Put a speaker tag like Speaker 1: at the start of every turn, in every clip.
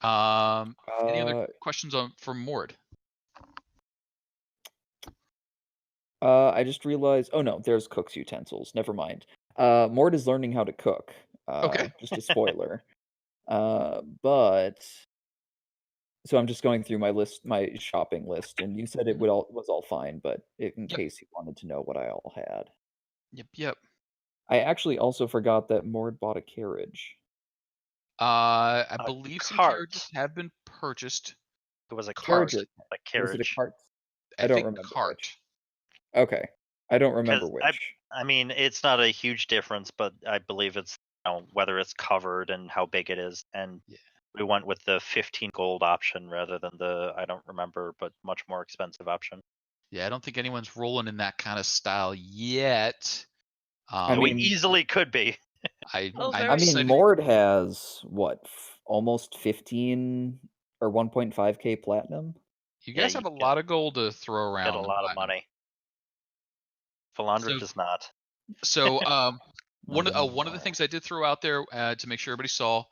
Speaker 1: Any other questions for Mord?
Speaker 2: I just realized. Oh no, there's cook's utensils. Never mind. Mord is learning how to cook.
Speaker 1: Okay.
Speaker 2: Just a spoiler. But so I'm just going through my list, my shopping list, and you said it was all fine, but in
Speaker 1: Yep.
Speaker 2: case you wanted to know what I all had.
Speaker 1: Yep.
Speaker 2: I actually also forgot that Mord bought a carriage.
Speaker 1: I believe some carriages have been purchased.
Speaker 3: It was a
Speaker 1: Cart.
Speaker 3: cart, a carriage.
Speaker 2: Was it a cart?
Speaker 1: I
Speaker 2: don't
Speaker 1: think
Speaker 2: remember
Speaker 1: cart.
Speaker 2: which. Okay, I don't remember
Speaker 3: 'Cause
Speaker 2: which.
Speaker 3: I mean, it's not a huge difference, but I believe it's whether it's covered and how big it is. And we went with the 15 gold option rather than the I don't remember, but much more expensive option.
Speaker 1: Yeah, I don't think anyone's rolling in that kind of style yet.
Speaker 2: I mean,
Speaker 3: we easily could be.
Speaker 1: I
Speaker 2: mean,
Speaker 1: excited.
Speaker 2: Mord has what, almost 15 or 1.5k platinum.
Speaker 1: You guys have a lot of gold to throw around.
Speaker 3: Get a lot of money. Valandra does not.
Speaker 1: So, one of the things I did throw out there to make sure everybody saw,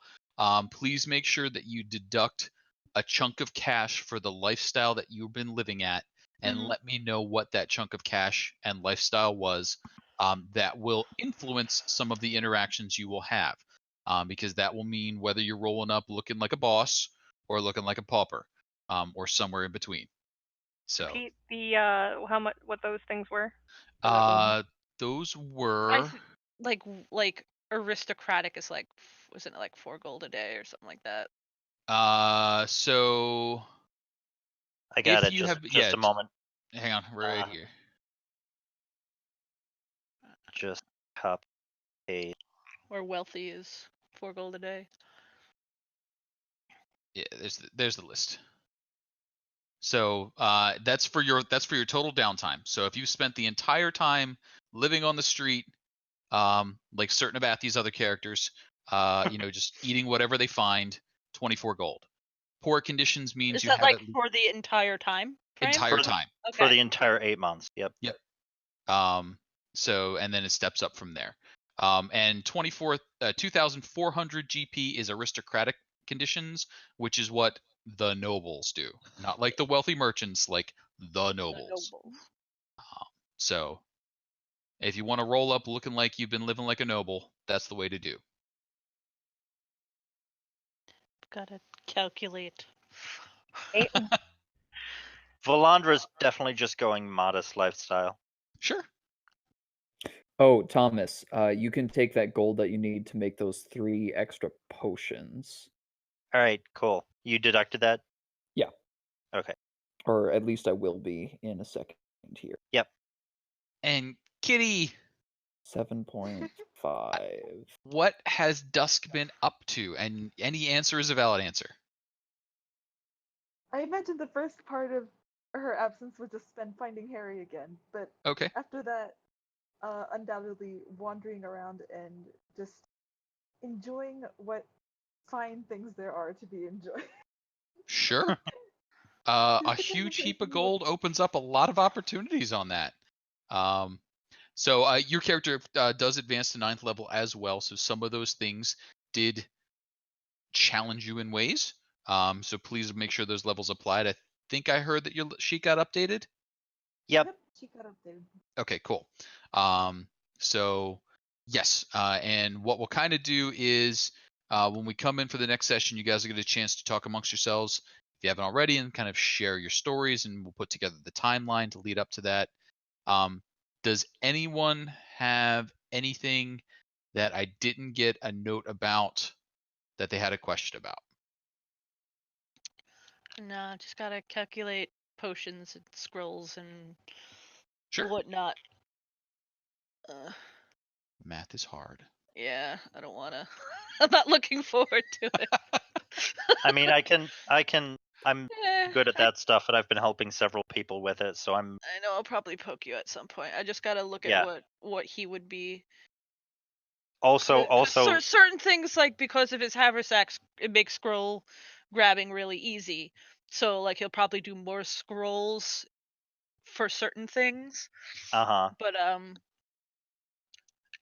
Speaker 1: please make sure that you deduct a chunk of cash for the lifestyle that you've been living at, and let me know what that chunk of cash and lifestyle was. That will influence some of the interactions you will have, because that will mean whether you're rolling up looking like a boss or looking like a pauper, or somewhere in between. So,
Speaker 4: Repeat what those things were.
Speaker 1: those were
Speaker 5: like aristocratic is like, wasn't it like 4 gold a day or something like that?
Speaker 1: So
Speaker 3: I got it. Just a moment.
Speaker 1: Hang on, right here.
Speaker 3: Just copy.
Speaker 5: Or wealthy is 4 gold a day.
Speaker 1: Yeah, there's the list. So that's for your total downtime. So if you spent the entire time living on the street, like certain of Athy's other characters, just eating whatever they find, 24 gold. Poor conditions means you have
Speaker 5: like for the entire time frame?
Speaker 1: Entire time.
Speaker 5: Okay.
Speaker 3: For the entire 8 months. Yep.
Speaker 1: So, and then it steps up from there. And 2,400 GP is aristocratic conditions, which is what the nobles do. Not like the wealthy merchants, like the nobles. So, if you want to roll up looking like you've been living like a noble, that's the way to do.
Speaker 5: Gotta calculate.
Speaker 3: Valandra's definitely just going modest lifestyle.
Speaker 1: Sure.
Speaker 2: Oh, Thomas, you can take that gold that you need to make those 3 extra potions.
Speaker 3: All right, cool. You deducted that?
Speaker 2: Yeah.
Speaker 3: Okay.
Speaker 2: Or at least I will be in a second here.
Speaker 3: Yep.
Speaker 1: And Kitty.
Speaker 2: 7.5.
Speaker 1: What has Dusk been up to? And any answer is a valid answer.
Speaker 6: I imagine the first part of her absence was just spent finding Harry again, but after that, undoubtedly wandering around and just enjoying what fine things there are to be enjoyed.
Speaker 1: Sure. A huge heap of gold opens up a lot of opportunities on that. So your character does advance to 9th level as well, so some of those things did challenge you in ways. So please make sure those levels applied. I think I heard that your sheet got updated?
Speaker 3: Yep.
Speaker 6: She got updated.
Speaker 1: Okay, cool. So yes, and what we'll kind of do is when we come in for the next session, you guys will get a chance to talk amongst yourselves if you haven't already, and kind of share your stories, and we'll put together the timeline to lead up to that. Does anyone have anything that I didn't get a note about that they had a question about?
Speaker 5: No, just gotta calculate potions and scrolls and
Speaker 1: Sure.
Speaker 5: whatnot.
Speaker 1: Math is hard.
Speaker 5: Yeah, I don't wanna. I'm not looking forward to it.
Speaker 3: I mean, I'm good at that stuff, and I've been helping several people with it, so I'm.
Speaker 5: I know I'll probably poke you at some point. I just gotta look at what he would be.
Speaker 3: Also,
Speaker 5: certain things, like because of his haversacks, it makes scroll grabbing really easy. So like he'll probably do more scrolls for certain things. But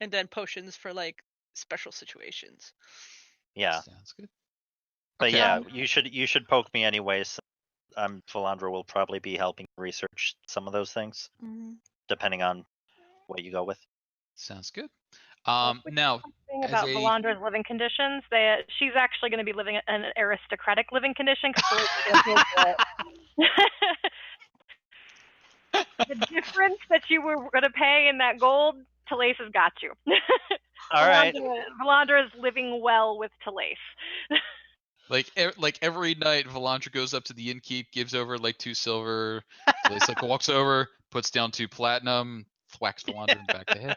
Speaker 5: and then potions for like special situations.
Speaker 3: Yeah.
Speaker 1: Sounds good.
Speaker 3: But yeah, you should poke me anyways. Valandra will probably be helping research some of those things, depending on what you go with.
Speaker 1: Sounds good.
Speaker 4: Now, thing about Valandra's living conditions, she's actually going to be living an aristocratic living condition because the difference that you were going to pay in that gold, Telaise has got you.
Speaker 3: All right.
Speaker 4: Valandra is living well with Telaise.
Speaker 1: Like every night, Valandra goes up to the innkeep, gives over like 2 silver. Telaise like walks over, puts down 2 platinum, thwacks Valandra in the back of the head.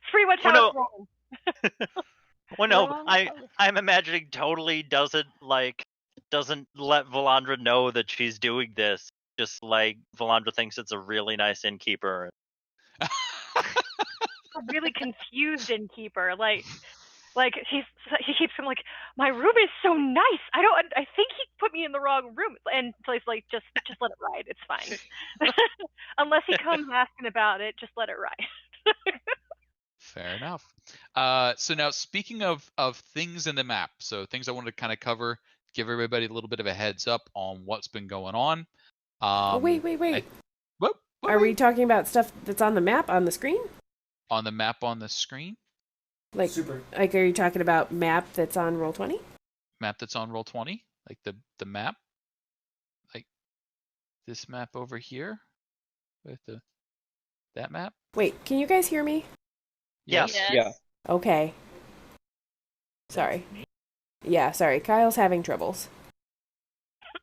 Speaker 4: It's pretty much how it's rolling.
Speaker 3: Well, no, I'm imagining totally doesn't let Valandra know that she's doing this. Just like Valandra thinks it's a really nice innkeeper.
Speaker 4: A really confused innkeeper, like he keeps him like, my room is so nice. I think he put me in the wrong room. And so he's like, just let it ride. It's fine. Unless he comes asking about it, just let it ride.
Speaker 1: Fair enough. So now speaking of things in the map, so things I wanted to kind of cover, give everybody a little bit of a heads up on what's been going on.
Speaker 7: Wait. Are we talking about stuff that's on the map on the screen?
Speaker 1: On the map on the screen?
Speaker 7: Like, are you talking about map that's on Roll20?
Speaker 1: Map that's on Roll20? Like the map? Like this map over here? With that map?
Speaker 7: Wait, can you guys hear me?
Speaker 3: Yes.
Speaker 2: Yeah.
Speaker 7: Okay. Sorry. Yeah, sorry. Kyle's having troubles.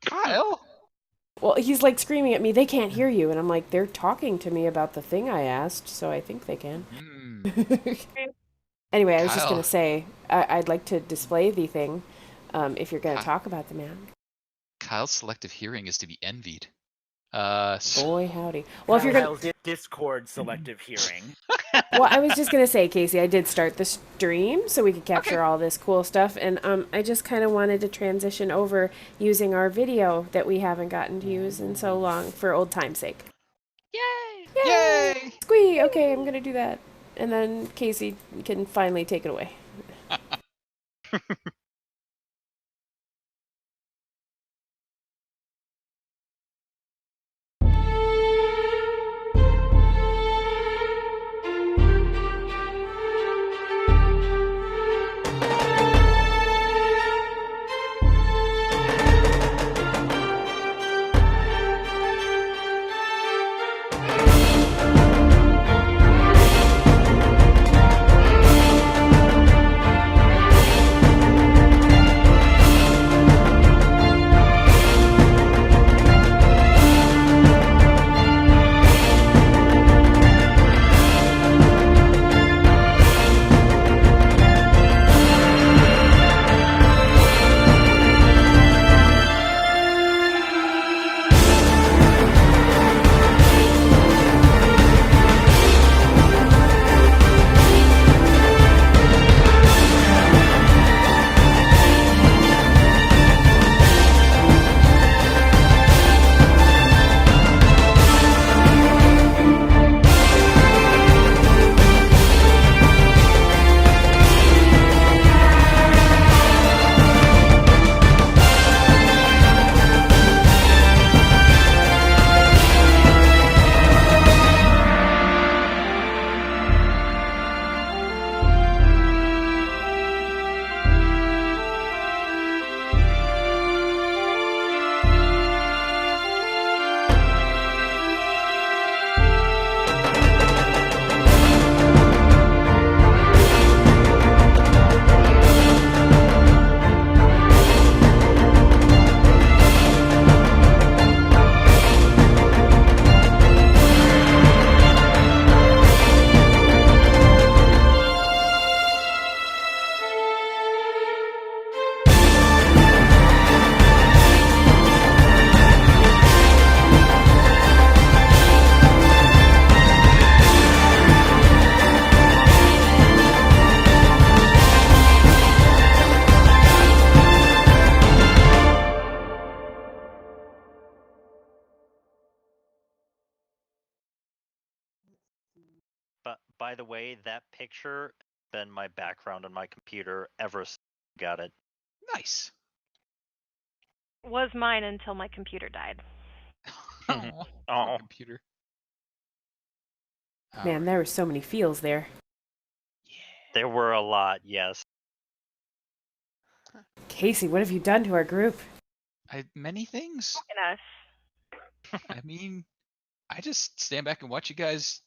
Speaker 1: Kyle?
Speaker 7: Well, he's like screaming at me, they can't hear you. And I'm like, they're talking to me about the thing I asked, so I think they can. Anyway, I was just going to say, I'd like to display the thing if you're going to talk about the map.
Speaker 1: Kyle's selective hearing is to be envied.
Speaker 7: Boy, howdy. Well, if you're going
Speaker 8: to... Discord selective hearing.
Speaker 7: Well, I was just going to say, Kasey, I did start the stream so we could capture all this cool stuff. And I just kind of wanted to transition over using our video that we haven't gotten to use in so long for old time's sake.
Speaker 5: Yay!
Speaker 7: Yay! Squee! Okay, I'm going to do that. And then Kasey can finally take it away.
Speaker 3: But by the way, that picture been my background on my computer ever since I got it.
Speaker 1: Nice.
Speaker 4: Was mine until my computer died.
Speaker 1: Oh, computer.
Speaker 7: Man, there were so many feels there.
Speaker 1: Yeah.
Speaker 3: There were a lot, yes.
Speaker 7: Kasey, what have you done to our group?
Speaker 1: Many things.
Speaker 4: Us.
Speaker 1: I mean, I just stand back and watch you guys,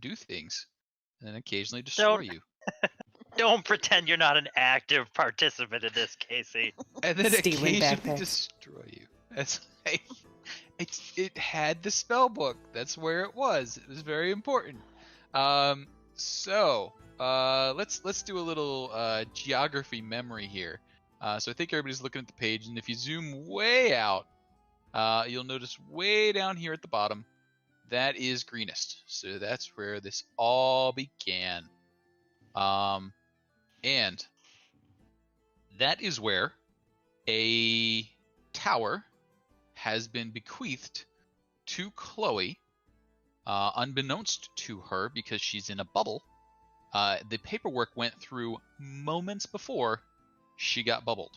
Speaker 1: do things, and then occasionally destroy you.
Speaker 3: Don't pretend you're not an active participant in this, Kasey.
Speaker 1: And then
Speaker 7: Stealing
Speaker 1: occasionally
Speaker 7: backpacks.
Speaker 1: destroy you. That's it had the spell book. That's where it was. It was very important. So let's do a little geography memory here. So I think everybody's looking at the page, and if you zoom way out, you'll notice way down here at the bottom, that is Greenest. So that's where this all began. And that is where a tower has been bequeathed to Chloe, unbeknownst to her because she's in a bubble. The paperwork went through moments before she got bubbled.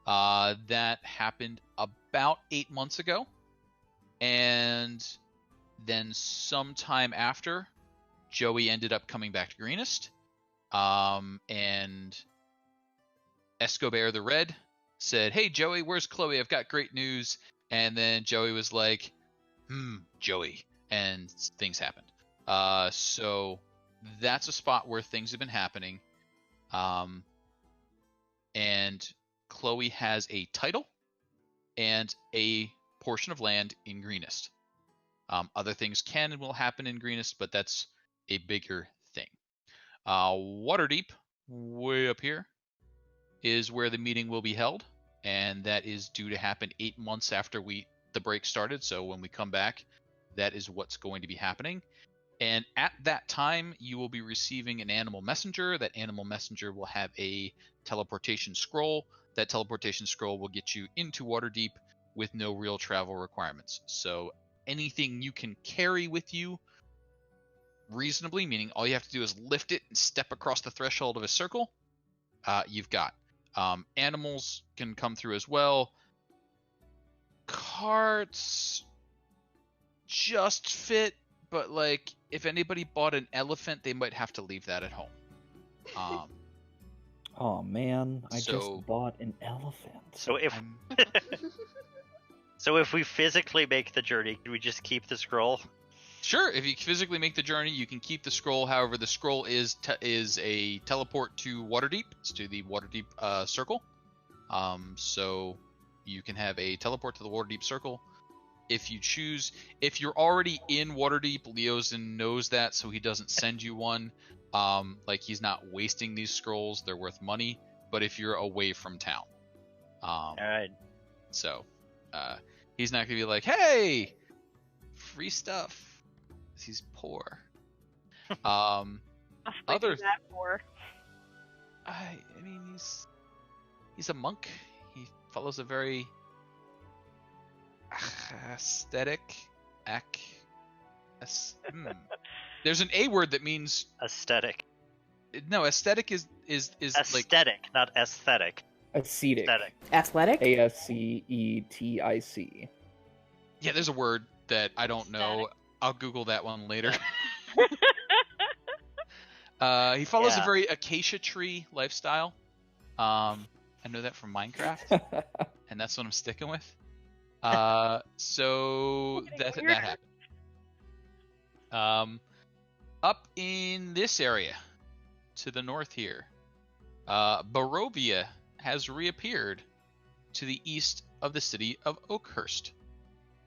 Speaker 1: That happened about 8 months ago. And then sometime after, Joey ended up coming back to Greenest. And Escobar the Red said, "Hey, Joey, where's Chloe? I've got great news." And then Joey was like, Joey. And things happened. So that's a spot where things have been happening. And Chloe has a title and a portion of land in Greenest. Other things can and will happen in Greenest, but that's a bigger thing. Waterdeep, way up here, is where the meeting will be held, and that is due to happen 8 months after the break started. So when we come back, that is what's going to be happening. And at that time, you will be receiving an animal messenger. That animal messenger will have a teleportation scroll. That teleportation scroll will get you into Waterdeep with no real travel requirements. So anything you can carry with you reasonably, meaning all you have to do is lift it and step across the threshold of a circle, you've got. Animals can come through as well. Carts just fit, but like if anybody bought an elephant, they might have to leave that at home.
Speaker 2: Oh man, I
Speaker 1: So-
Speaker 2: just bought an elephant.
Speaker 3: So if
Speaker 1: I'm-
Speaker 3: so, if we physically make the journey, can we just keep the scroll?
Speaker 1: Sure, if you physically make the journey, you can keep the scroll. However, the scroll is a teleport to Waterdeep. It's to the Waterdeep circle. So you can have a teleport to the Waterdeep circle if you choose. If you're already in Waterdeep, Leosin knows that, so he doesn't send you one. Like he's not wasting these scrolls; they're worth money. But if you're away from town,
Speaker 3: All right.
Speaker 1: so he's not gonna be like, "Hey, free stuff." He's poor.
Speaker 4: Possibly
Speaker 1: Other-
Speaker 4: do that for.
Speaker 1: I mean, he's a monk. He follows a very aesthetic. There's an A word that means
Speaker 3: Aesthetic.
Speaker 1: no. Aesthetic is like
Speaker 3: Aesthetic, not aesthetic.
Speaker 2: Ascetic.
Speaker 3: Aesthetic.
Speaker 7: Athletic?
Speaker 2: ASCETIC.
Speaker 1: yeah. There's a word that I don't know. I'll Google that one later. He follows a
Speaker 3: Yeah.
Speaker 1: very acacia tree lifestyle. I know that from Minecraft, and that's what I'm sticking with. So that happened. Up in this area, to the north here, Barovia has reappeared to the east of the city of Oakhurst.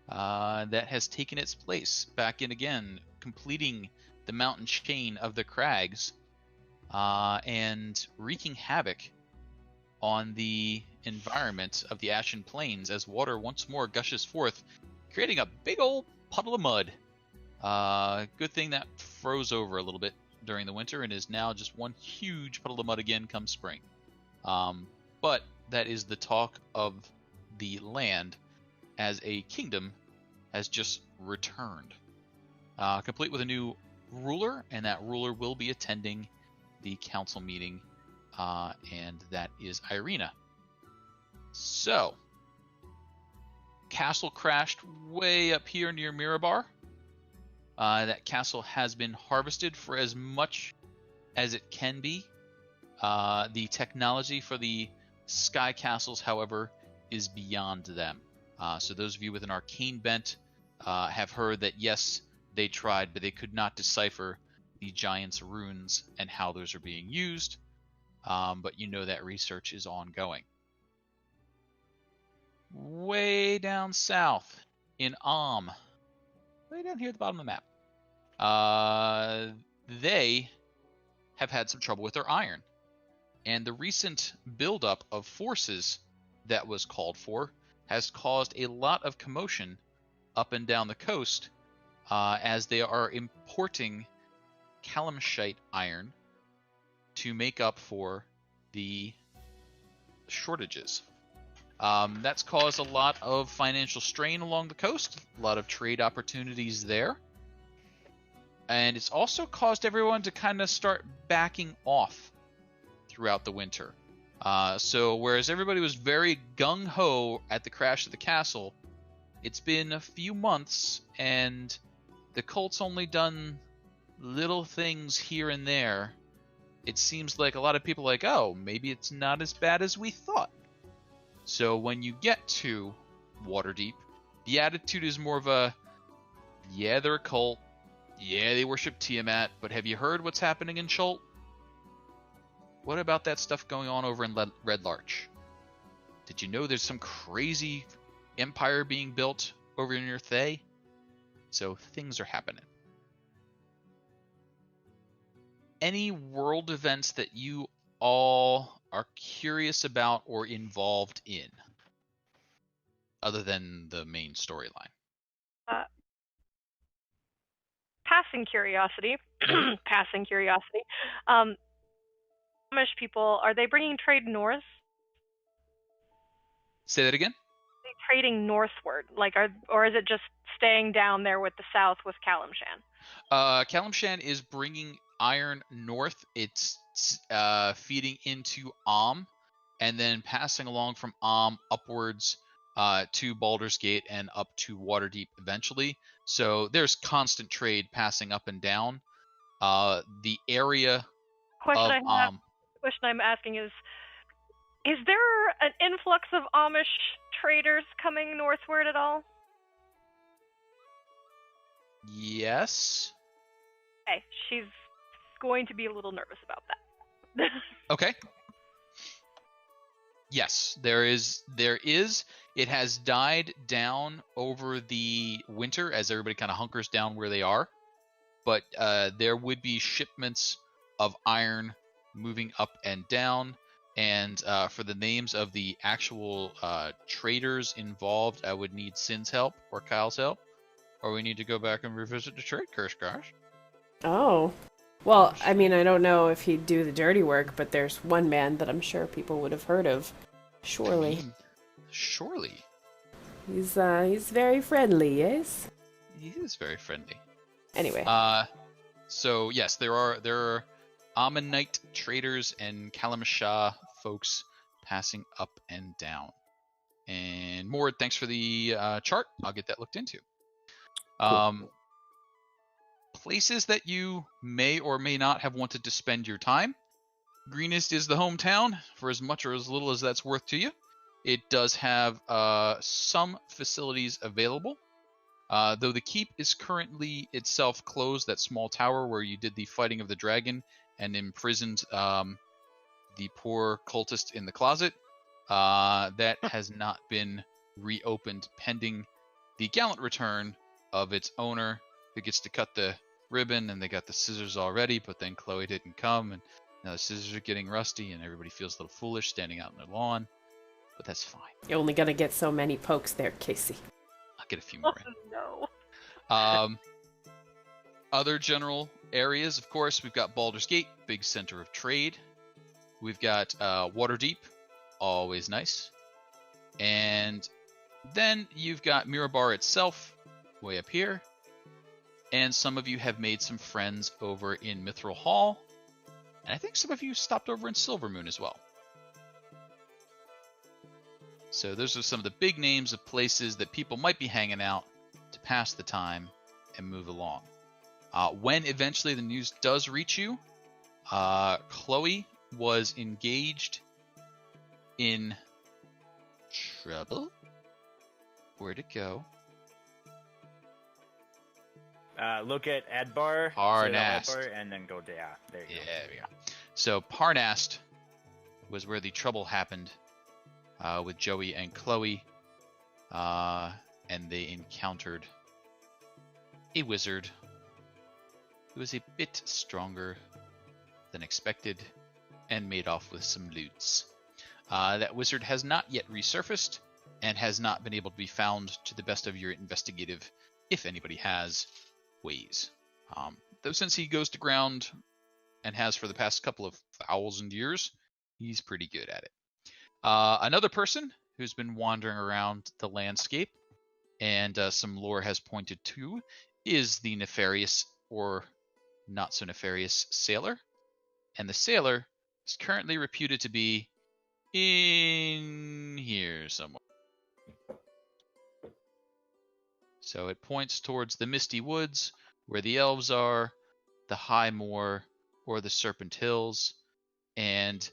Speaker 1: That has taken its place back in again, completing the mountain chain of the crags, and wreaking havoc on the environment of the Ashen Plains as water once more gushes forth, creating a big old puddle of mud. Good thing that froze over a little bit during the winter and is now just one huge puddle of mud again come spring. But that is the talk of the land, as a kingdom has just returned, complete with a new ruler, and that ruler will be attending the council meeting, and that is Irina. So, castle crashed way up here near Mirabar. That castle has been harvested for as much as it can be. The technology for the sky castles, however, is beyond them. So those of you with an arcane bent have heard that yes, they tried, but they could not decipher the giant's runes and how those are being used. But you know that research is ongoing. Way down south in way down here at the bottom of the map, they have had some trouble with their iron. And the recent buildup of forces that was called for has caused a lot of commotion up and down the coast as they are importing Calamshite iron to make up for the shortages. That's caused a lot of financial strain along the coast, a lot of trade opportunities there. And it's also caused everyone to kind of start backing off throughout the winter. So whereas everybody was very gung-ho at the crash of the castle, it's been a few months and the cult's only done little things here and there. It seems like a lot of people are like, oh, maybe it's not as bad as we thought. So when you get to Waterdeep, the attitude is more of a, yeah, they're a cult, yeah, they worship Tiamat, but have you heard what's happening in Chult? What about that stuff going on over in Red Larch? Did you know there's some crazy empire being built over near Thay? So things are happening. Any world events that you all are curious about or involved in, other than the main storyline?
Speaker 4: Passing curiosity. Passing curiosity. Amish people, are they bringing trade north?
Speaker 1: Say that again?
Speaker 4: Are they trading northward? Or is it just staying down there with the south with Calamshan?
Speaker 1: Calamshan is bringing iron north. It's feeding into and then passing along from upwards to Baldur's Gate and up to Waterdeep eventually. So there's constant trade passing up and down. The area
Speaker 4: question I'm asking is there an influx of Amish traders coming northward at all?
Speaker 1: Yes.
Speaker 4: Okay, she's going to be a little nervous about that.
Speaker 1: Okay. Yes, there is. It has died down over the winter as everybody kind of hunkers down where they are. But there would be shipments of iron moving up and down. And for the names of the actual traders involved, I would need Sin's help or Kyle's help. Or we need to go back and revisit the trade curse, guys.
Speaker 7: Oh. Well, I mean, I don't know if he'd do the dirty work, but there's one man that I'm sure people would have heard of. Surely.
Speaker 1: Surely.
Speaker 7: He's very friendly, yes?
Speaker 1: He is very friendly.
Speaker 7: Anyway.
Speaker 1: So yes, there are Ammonite traders and Kalamashah folks passing up and down. And Mord, thanks for the chart. I'll get that looked into.
Speaker 2: Cool.
Speaker 1: Places that you may or may not have wanted to spend your time. Greenest is the hometown, for as much or as little as that's worth to you. It does have some facilities available. Though the keep is currently itself closed, that small tower where you did the fighting of the dragon and imprisoned the poor cultist in the closet, that has not been reopened pending the gallant return of its owner, who gets to cut the ribbon, and they got the scissors already, but then Chloe didn't come, and now the scissors are getting rusty, and everybody feels a little foolish standing out in their lawn, but that's fine.
Speaker 7: You're only gonna get so many pokes there, Kasey.
Speaker 1: I'll get a few more in.
Speaker 4: No.
Speaker 1: Other general areas, of course, we've got Baldur's Gate, big center of trade. We've got Waterdeep, always nice. And then you've got Mirabar itself, way up here. And some of you have made some friends over in Mithril Hall. And I think some of you stopped over in Silvermoon as well. So those are some of the big names of places that people might be hanging out to pass the time and move along. When eventually the news does reach you, Chloe was engaged in trouble. Where'd it go?
Speaker 8: Look at Adbar,
Speaker 1: Parnast,
Speaker 8: and then go there. There you go.
Speaker 1: There we go. So Parnast was where the trouble happened with Joey and Chloe, and they encountered a wizard who was a bit stronger than expected and made off with some loots. That wizard has not yet resurfaced and has not been able to be found to the best of your investigative, if anybody has, ways. Though since he goes to ground and has for the past couple of 1,000 years, he's pretty good at it. Another person who's been wandering around the landscape and some lore has pointed to is the nefarious or not so nefarious sailor. And the sailor is currently reputed to be in here somewhere. So it points towards the Misty Woods, where the elves are, the High Moor, or the Serpent Hills. And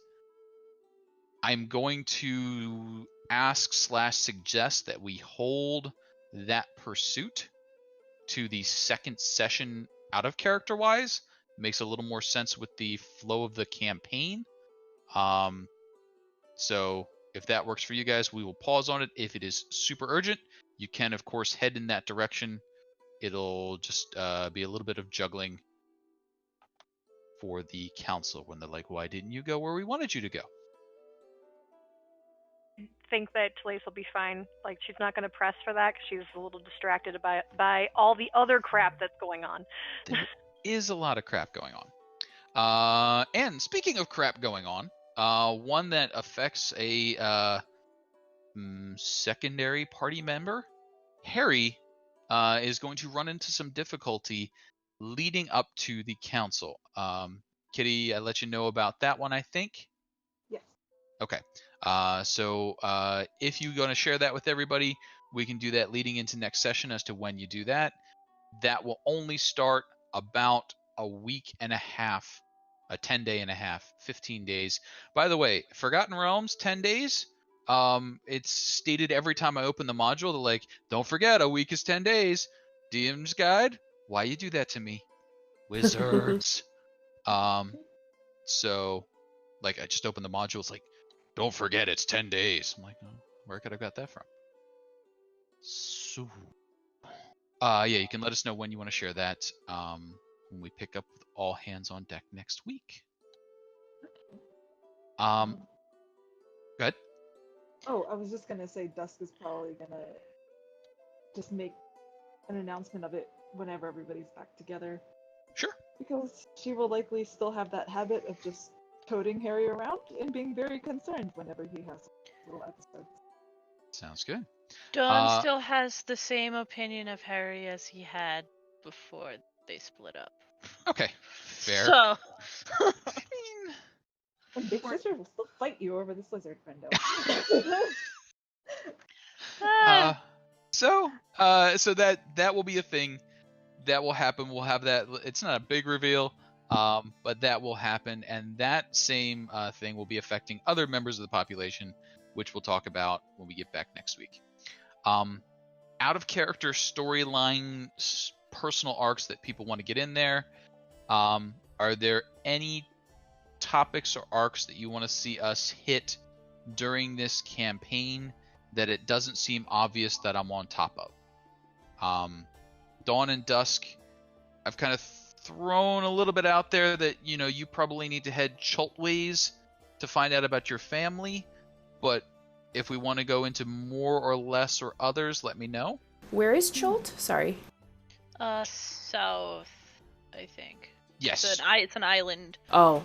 Speaker 1: I'm going to ask/suggest that we hold that pursuit to the second session out of character-wise. Makes a little more sense with the flow of the campaign. So if that works for you guys, we will pause on it. If it is super urgent, you can, of course, head in that direction. It'll just be a little bit of juggling for the council when they're like, why didn't you go where we wanted you to go?
Speaker 4: I think that Telaise will be fine. Like, she's not going to press for that because she's a little distracted by all the other crap that's going on.
Speaker 1: There is a lot of crap going on. And speaking of crap going on, one that affects a secondary party member, Harry, is going to run into some difficulty leading up to the council. Kitty, I let you know about that one, I think?
Speaker 6: Yes.
Speaker 1: Okay. So if you're going to share that with everybody, we can do that leading into next session as to when you do that. That will only start about a week and a half, a 10-day and a half, 15 days. By the way, Forgotten Realms, 10 days. It's stated every time I open the module, they're like, don't forget, a week is 10 days. DM's guide, why you do that to me? Wizards. So, like, I just opened the module, it's like, don't forget, it's 10 days. I'm like, oh, where could I got that from? So, yeah, you can let us know when you want to share that when we pick up with all hands on deck next week. Go ahead.
Speaker 6: Oh, I was just gonna say Dusk is probably gonna just make an announcement of it whenever everybody's back together.
Speaker 1: Sure.
Speaker 6: Because she will likely still have that habit of just toting Harry around and being very concerned whenever he has little episodes.
Speaker 1: Sounds good.
Speaker 5: Dawn still has the same opinion of Harry as he had before they split up.
Speaker 1: Okay, fair.
Speaker 5: So,
Speaker 6: And Big Sister will still fight you over this lizard, friendo.
Speaker 1: So that will be a thing. That will happen. We'll have that. It's not a big reveal, but that will happen, and that same thing will be affecting other members of the population, which we'll talk about when we get back next week. Out of character storyline, personal arcs that people want to get in there. Are there any topics or arcs that you want to see us hit during this campaign that it doesn't seem obvious that I'm on top of? Dawn and Dusk, I've kind of thrown a little bit out there that, you know, you probably need to head Chult ways to find out about your family, but if we want to go into more or less or others, let me know.
Speaker 7: Where is Chult? Sorry.
Speaker 5: South, I think.
Speaker 1: Yes.
Speaker 5: It's an island.
Speaker 7: Oh.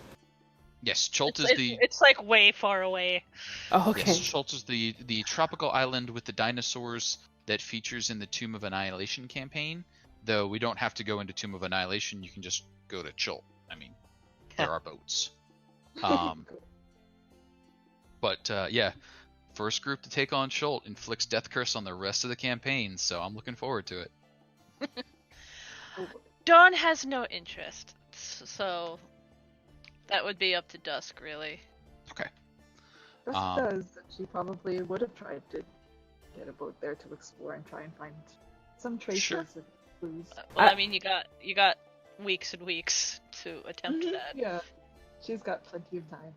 Speaker 1: Yes, Chult is the...
Speaker 5: It's like way far away.
Speaker 7: Oh, okay.
Speaker 1: Yes, Chult is the tropical island with the dinosaurs that features in the Tomb of Annihilation campaign. Though we don't have to go into Tomb of Annihilation, you can just go to Chult. I mean, there are boats. But yeah, first group to take on Schult inflicts Death Curse on the rest of the campaign, so I'm looking forward to it.
Speaker 5: Dawn has no interest, so that would be up to Dusk, really.
Speaker 1: Okay.
Speaker 6: Dusk does, and she probably would have tried to get a boat there to explore and try and find some traces of clues.
Speaker 5: Well, I mean, you got weeks and weeks to attempt that.
Speaker 6: Yeah, she's got plenty of time.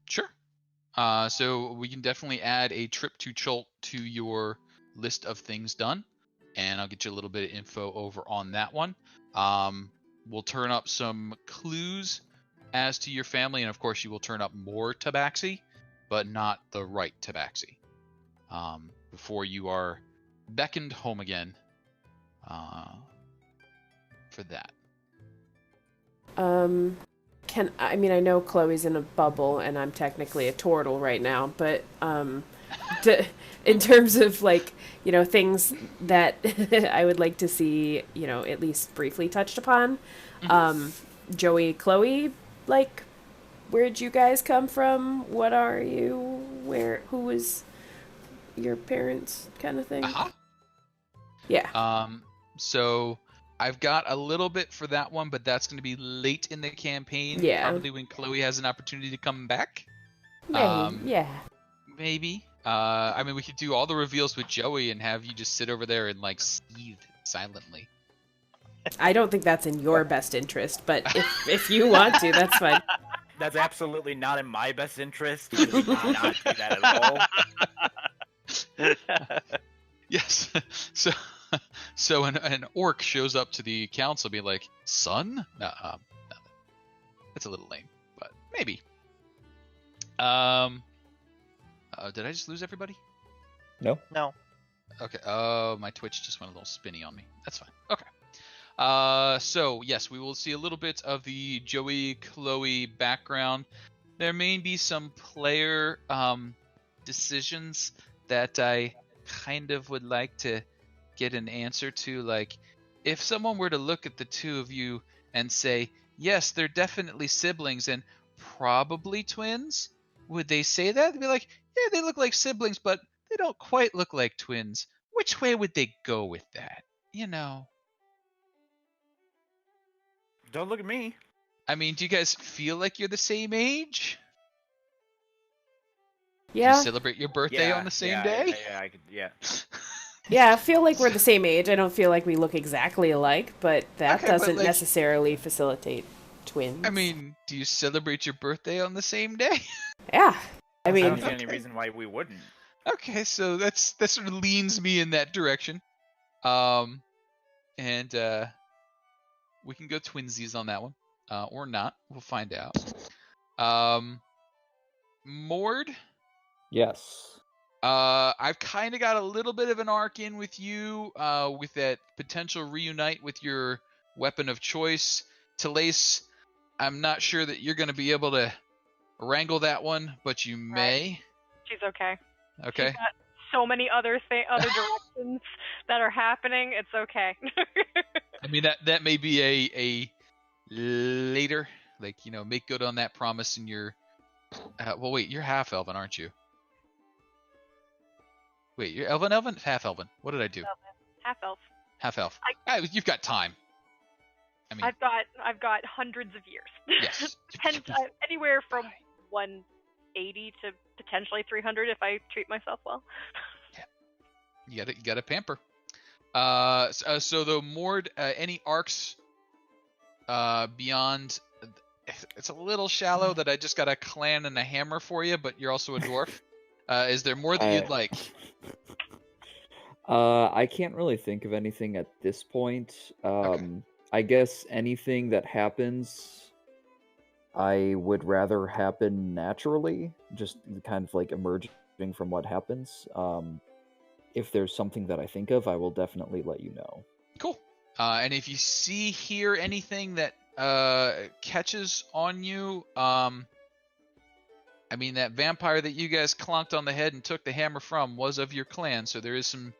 Speaker 1: Sure. So we can definitely add a trip to Schult to your list of things done, and I'll get you a little bit of info over on that one. We'll turn up some clues as to your family, and of course you will turn up more Tabaxi, but not the right Tabaxi, before you are beckoned home again for that.
Speaker 7: I mean, I know Chloe's in a bubble, and I'm technically a Tortle right now, but in terms of, like, you know, things that I would like to see, you know, at least briefly touched upon, Joey, Chloe, like, where'd you guys come from? What are you? Who was your parents, kind of thing? Yeah.
Speaker 1: So I've got a little bit for that one, but that's going to be late in the campaign.
Speaker 7: Yeah.
Speaker 1: Probably when Chloe has an opportunity to come back.
Speaker 7: Yeah.
Speaker 1: Maybe. I mean, we could do all the reveals with Joey and have you just sit over there and, like, seethe silently.
Speaker 7: I don't think that's in your best interest, but if you want to, that's fine.
Speaker 8: That's absolutely not in my best interest. We do not do that at all.
Speaker 1: Yes. So an orc shows up to the council, be like, "Son?" No, that's a little lame, but maybe. Did I just lose everybody?
Speaker 2: No.
Speaker 1: Okay. Oh, my Twitch just went a little spinny on me. That's fine. Okay. So yes, we will see a little bit of the Joey Chloe background. There may be some player decisions that I kind of would like to get an answer to. Like, if someone were to look at the two of you and say, yes, they're definitely siblings and probably twins, would they say that? They'd be like, yeah, they look like siblings, but they don't quite look like twins. Which way would they go with that? You know?
Speaker 8: Don't look at me.
Speaker 1: I mean, do you guys feel like you're the same age?
Speaker 7: Yeah.
Speaker 1: Do you celebrate your birthday on the same day?
Speaker 8: Yeah.
Speaker 7: Yeah, I feel like we're the same age. I don't feel like we look exactly alike, but that doesn't necessarily facilitate twins.
Speaker 1: I mean, do you celebrate your birthday on the same day?
Speaker 7: Yeah. I mean,
Speaker 8: I don't see any reason why we wouldn't.
Speaker 1: Okay, so that sort of leans me in that direction. And we can go twinsies on that one. Or not. We'll find out. Mord?
Speaker 2: Yes.
Speaker 1: I've kind of got a little bit of an arc in with you, with that potential reunite with your weapon of choice. Telaise, I'm not sure that you're going to be able to wrangle that one, but you may.
Speaker 4: She's okay.
Speaker 1: Okay.
Speaker 4: She's got so many other directions that are happening. It's okay.
Speaker 1: I mean, that may be a later, like, you know, make good on that promise in your. Well, wait, you're half elven, aren't you? Wait, you're elven? Half elven. What did I do?
Speaker 4: Half elf.
Speaker 1: Half elf. You've got time. I mean,
Speaker 4: I've got hundreds of years.
Speaker 1: Yes.
Speaker 4: Anywhere from 180 to potentially 300 if I treat myself well.
Speaker 1: Yeah. You gotta pamper. So the Mord, any arcs beyond, it's a little shallow that I just got a clan and a hammer for you, but you're also a dwarf. Is there more that you'd like?
Speaker 2: I can't really think of anything at this point.
Speaker 1: Okay.
Speaker 2: I guess anything that happens, I would rather happen naturally, just kind of like emerging from what happens. If there's something that I think of, I will definitely let you know.
Speaker 1: Cool. And if you hear anything that catches on you, I mean, that vampire that you guys clonked on the head and took the hammer from was of your clan, so there is some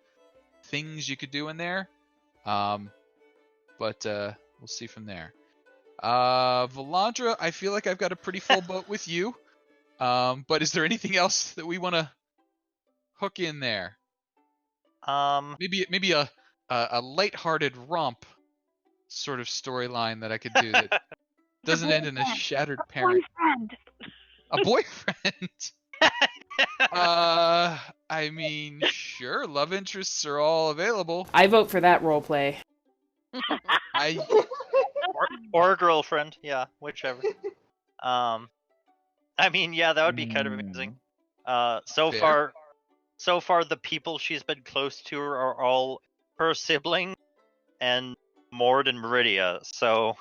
Speaker 1: things you could do in there. But we'll see from there. Valandra, I feel like I've got a pretty full boat with you. But is there anything else that we want to hook in there?
Speaker 3: Maybe
Speaker 1: a lighthearted romp sort of storyline that I could do that doesn't end in a shattered parent.
Speaker 4: Boyfriend.
Speaker 1: A boyfriend. I mean, sure, love interests are all available.
Speaker 7: I vote for that role play.
Speaker 3: or a girlfriend, yeah, whichever. I mean, yeah, that would be kind of amazing. So far, the people she's been close to are all her sibling and Mord and Meridia. So,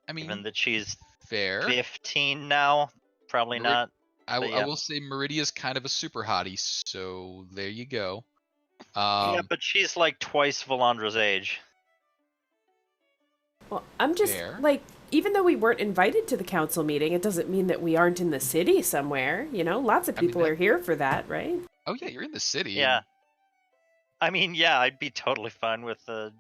Speaker 1: I mean,
Speaker 3: given that she's
Speaker 1: fair
Speaker 3: 15 now, probably not.
Speaker 1: I will say Meridia's kind of a super hottie, so there you go.
Speaker 3: Yeah, but she's like twice Valandra's age.
Speaker 7: Well, I'm just like, even though we weren't invited to the council meeting, it doesn't mean that we aren't in the city somewhere. You know, lots of people are here for that, right?
Speaker 1: Oh yeah, you're in the city.
Speaker 3: Yeah. I mean, yeah, I'd be totally fine with the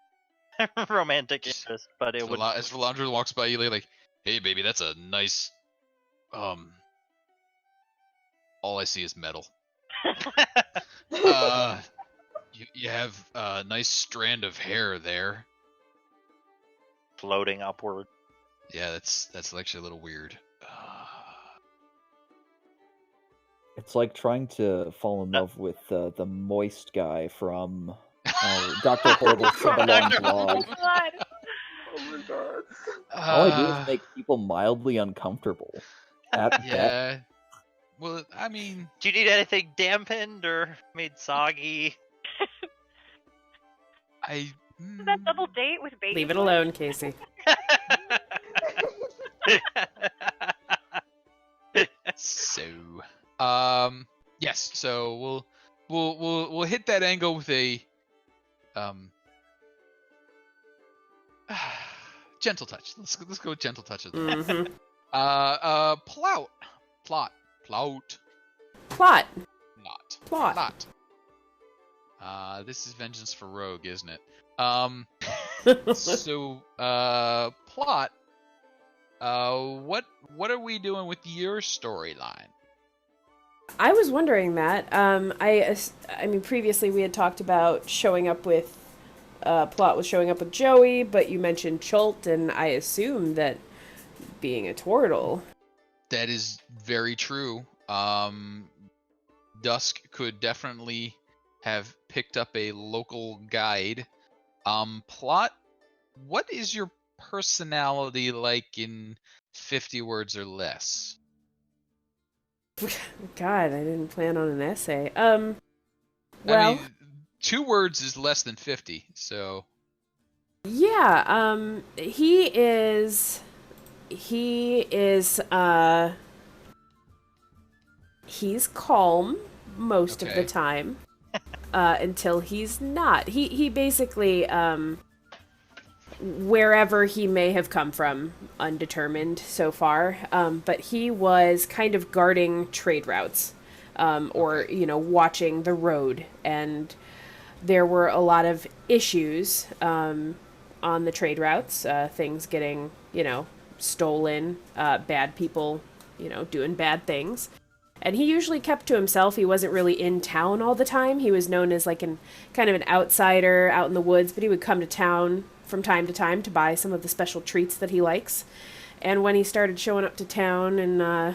Speaker 3: romantic interest, but it would.
Speaker 1: As Valandra walks by you, like, "Hey, baby, that's a nice. All I see is metal. You have a nice strand of hair there,
Speaker 3: floating upward.
Speaker 1: Yeah, that's actually a little weird.
Speaker 2: It's like trying to fall in love with the moist guy from Dr. Horrible's Subalong Blog.
Speaker 6: Oh my god.
Speaker 2: All I do is make people mildly uncomfortable.
Speaker 1: Yeah. Well, I mean...
Speaker 3: Do you need anything dampened or made soggy?
Speaker 4: That double date with baby.
Speaker 7: Leave it alone, Kasey.
Speaker 1: So, yes. So we'll hit that angle with a gentle touch. Let's go with gentle touches.
Speaker 7: Mm-hmm.
Speaker 1: Plaut. This is vengeance for rogue, isn't it? So, Plaut. What are we doing with your storyline?
Speaker 7: I was wondering that. I mean, previously we had talked about showing up with, Plaut was showing up with Joey, but you mentioned Chult, and I assumed that being a Tortle.
Speaker 1: That is very true. Dusk could definitely have picked up a local guide. Plaut, what is your personality like in 50 words or less?
Speaker 7: God, I didn't plan on an essay. Well,
Speaker 1: I mean, 2 words is less than 50, so.
Speaker 7: Yeah, he's calm most of the time, until he's not. He basically, wherever he may have come from, undetermined so far, but he was kind of guarding trade routes, or, watching the road, and there were a lot of issues, on the trade routes, things getting, stolen, bad people, doing bad things. And he usually kept to himself. He wasn't really in town all the time. He was known as like kind of an outsider out in the woods, but he would come to town from time to time to buy some of the special treats that he likes. And when he started showing up to town and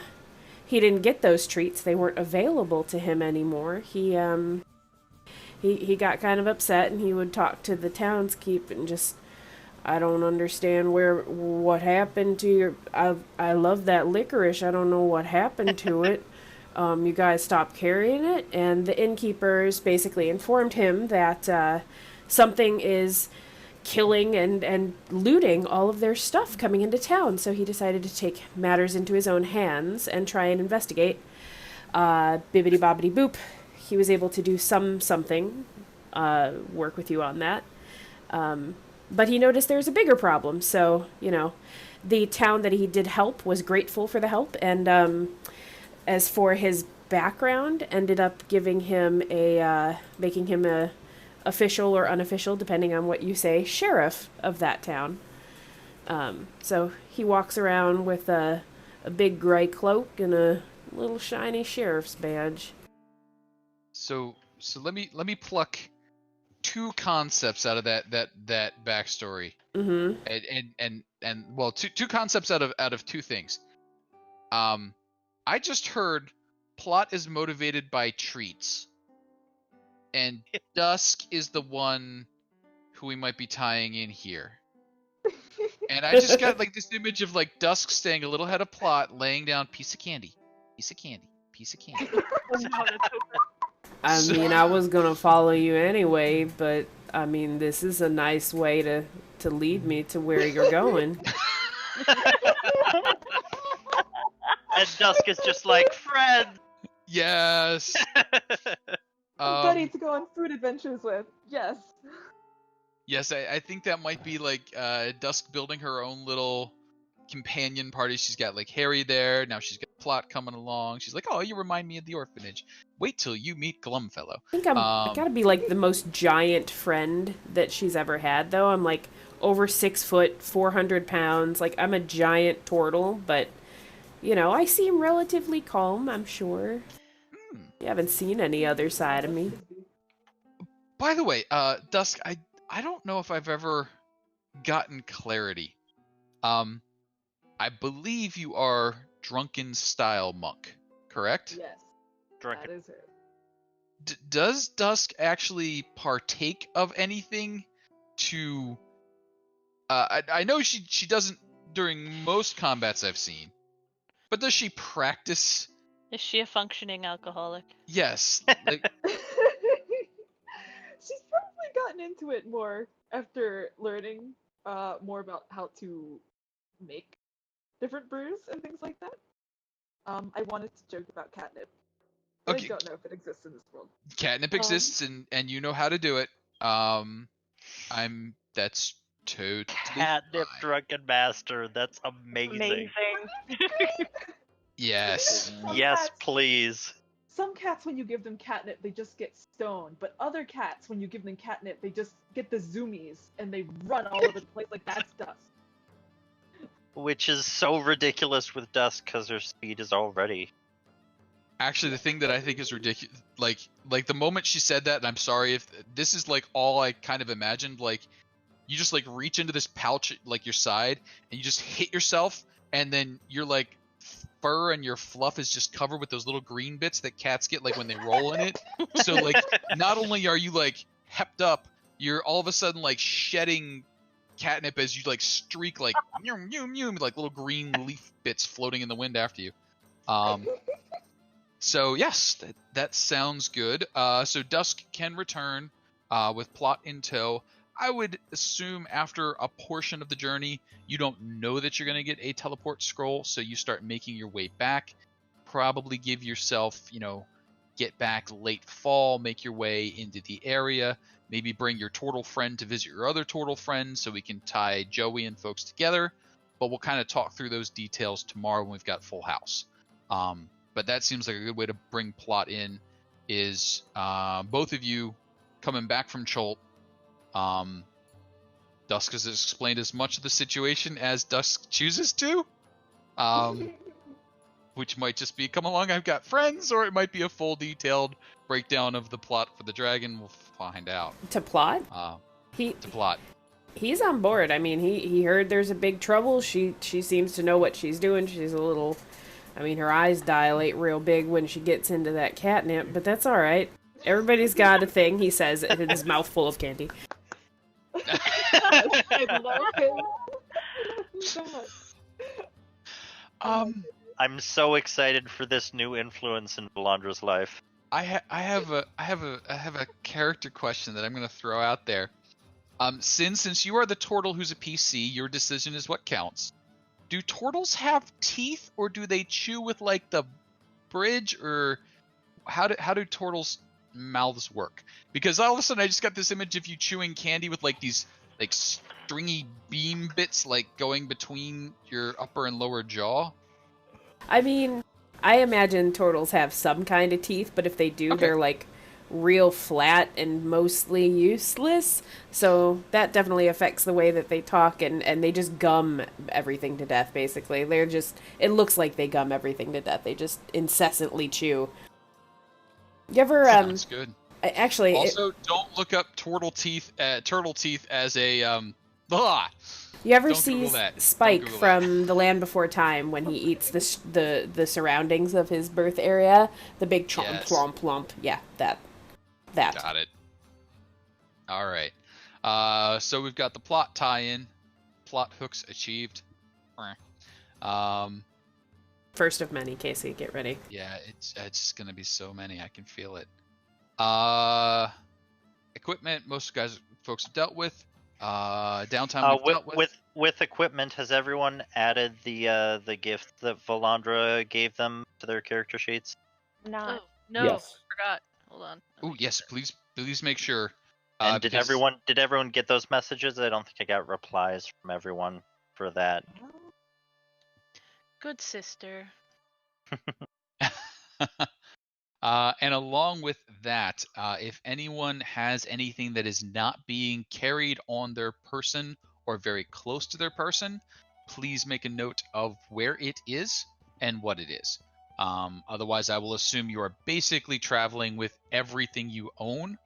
Speaker 7: he didn't get those treats, they weren't available to him anymore, he got kind of upset, and he would talk to the townskeep and just, I don't understand what happened to your, I love that licorice, I don't know what happened to it. You guys stopped carrying it. And the innkeepers basically informed him that something is killing and looting all of their stuff coming into town. So he decided to take matters into his own hands and try and investigate. Bibbidi bobbidi boop. He was able to do something, work with you on that. But he noticed there's a bigger problem. So, the town that he did help was grateful for the help. And as for his background, ended up giving him making him a official or unofficial, depending on what you say, sheriff of that town. So he walks around with a big gray cloak and a little shiny sheriff's badge.
Speaker 1: So let me pluck 2 concepts out of that backstory.
Speaker 7: Mm-hmm.
Speaker 1: And well, two concepts out of 2 things. I just heard Plaut is motivated by treats, and Dusk is the one who we might be tying in here. And I just got like this image of like Dusk staying a little ahead of Plaut, laying down piece of candy.
Speaker 7: I mean, I was gonna follow you anyway, but I mean, this is a nice way to lead me to where you're going.
Speaker 3: And Dusk is just like, friend.
Speaker 1: Yes.
Speaker 6: Buddy to go on food adventures with. Yes.
Speaker 1: Yes, I think that might be like Dusk building her own little companion party. She's got like Harry there. Now she's got Plaut coming along. She's like, oh, you remind me of the orphanage. Wait till you meet Glumfellow.
Speaker 7: I think I gotta be like the most giant friend that she's ever had, though. I'm like over 6 foot, 400 pounds. Like, I'm a giant Tortle, but, you know, I seem relatively calm, I'm sure. You haven't seen any other side of me.
Speaker 1: By the way, Dusk, I don't know if I've ever gotten clarity. I believe you are drunken style monk, correct?
Speaker 6: Yes.
Speaker 3: Drunken.
Speaker 6: That is it.
Speaker 1: Does Dusk actually partake of anything to... I know she doesn't during most combats I've seen, but does she practice?
Speaker 5: Is she a functioning alcoholic?
Speaker 1: Yes. Like...
Speaker 6: She's probably gotten into it more after learning more about how to make different brews and things like that. I wanted to joke about catnip. But
Speaker 1: Okay.
Speaker 6: I don't know if it exists in this world.
Speaker 1: Catnip exists, and you know how to do it. That's totally
Speaker 3: Catnip
Speaker 1: fine.
Speaker 3: drunken master. That's amazing.
Speaker 1: Yes.
Speaker 3: Yes, please.
Speaker 6: Some cats, when you give them catnip, they just get stoned. But other cats, when you give them catnip, they just get the zoomies and they run all over the place like that's Dusk.
Speaker 3: Which is so ridiculous with Dusk because her speed is already.
Speaker 1: Actually, the thing that I think is ridiculous, like the moment she said that, and I'm sorry if this is like all I kind of imagined, like you just like reach into this pouch like your side and you just hit yourself, and then your like fur and your fluff is just covered with those little green bits that cats get like when they roll in it. So like not only are you like hepped up, you're all of a sudden like shedding catnip as you like streak like like little green leaf bits floating in the wind after you. So yes, that sounds good. So Dusk can return with Plaut in tow. I would assume after a portion of the journey, you don't know that you're going to get a teleport scroll, so you start making your way back. Probably give yourself, get back late fall, make your way into the area. Maybe bring your Tortle friend to visit your other Tortle friend so we can tie Joey and folks together. But we'll kind of talk through those details tomorrow when we've got full house. But that seems like a good way to bring Plaut in is both of you coming back from Cholt. Dusk has explained as much of the situation as Dusk chooses to. Which might just be, come along, I've got friends, or it might be a full detailed breakdown of the plot for the dragon. We'll find out.
Speaker 7: To Plaut?
Speaker 1: To Plaut.
Speaker 7: He's on board. I mean, he heard there's a big trouble. She seems to know what she's doing. She's a little... I mean, her eyes dilate real big when she gets into that catnip, but that's all right. Everybody's got a thing, he says, in his mouth full of candy.
Speaker 6: I love him so much.
Speaker 3: I'm so excited for this new influence in Valandra's life.
Speaker 1: I have a character question that I'm going to throw out there. Since you are the Tortle who's a PC, your decision is what counts. Do Tortles have teeth, or do they chew with like the bridge, or how do Tortles' mouths work? Because all of a sudden I just got this image of you chewing candy with like these like stringy beam bits like going between your upper and lower jaw.
Speaker 7: I mean, I imagine Tortles have some kind of teeth, but if they do,
Speaker 1: Okay.
Speaker 7: they're like real flat and mostly useless. So that definitely affects the way that they talk, and they just gum everything to death, basically. It looks like they gum everything to death. They just incessantly chew. You ever,
Speaker 1: Sounds good.
Speaker 7: Actually...
Speaker 1: Also, don't look up turtle teeth as a,
Speaker 7: You ever see Spike from The Land Before Time when he eats the surroundings of his birth area? The big chomp, chomp, plump. Yeah, that.
Speaker 1: Got it. All right. So we've got the plot tie-in. Plot hooks achieved.
Speaker 7: First of many, Kasey. Get ready.
Speaker 1: Yeah, it's going to be so many. I can feel it. Equipment, most folks have dealt with. Downtime we've dealt
Speaker 3: with equipment. Has everyone added the gift that Valandra gave them to their character sheets?
Speaker 4: Not.
Speaker 5: Oh, no,
Speaker 2: Yes.
Speaker 5: I forgot. Hold on.
Speaker 1: Oh yes, please make sure.
Speaker 3: And did everyone get those messages? I don't think I got replies from everyone for that.
Speaker 5: Good sister.
Speaker 1: And along with that, if anyone has anything that is not being carried on their person or very close to their person, please make a note of where it is and what it is. Otherwise, I will assume you are basically traveling with everything you own.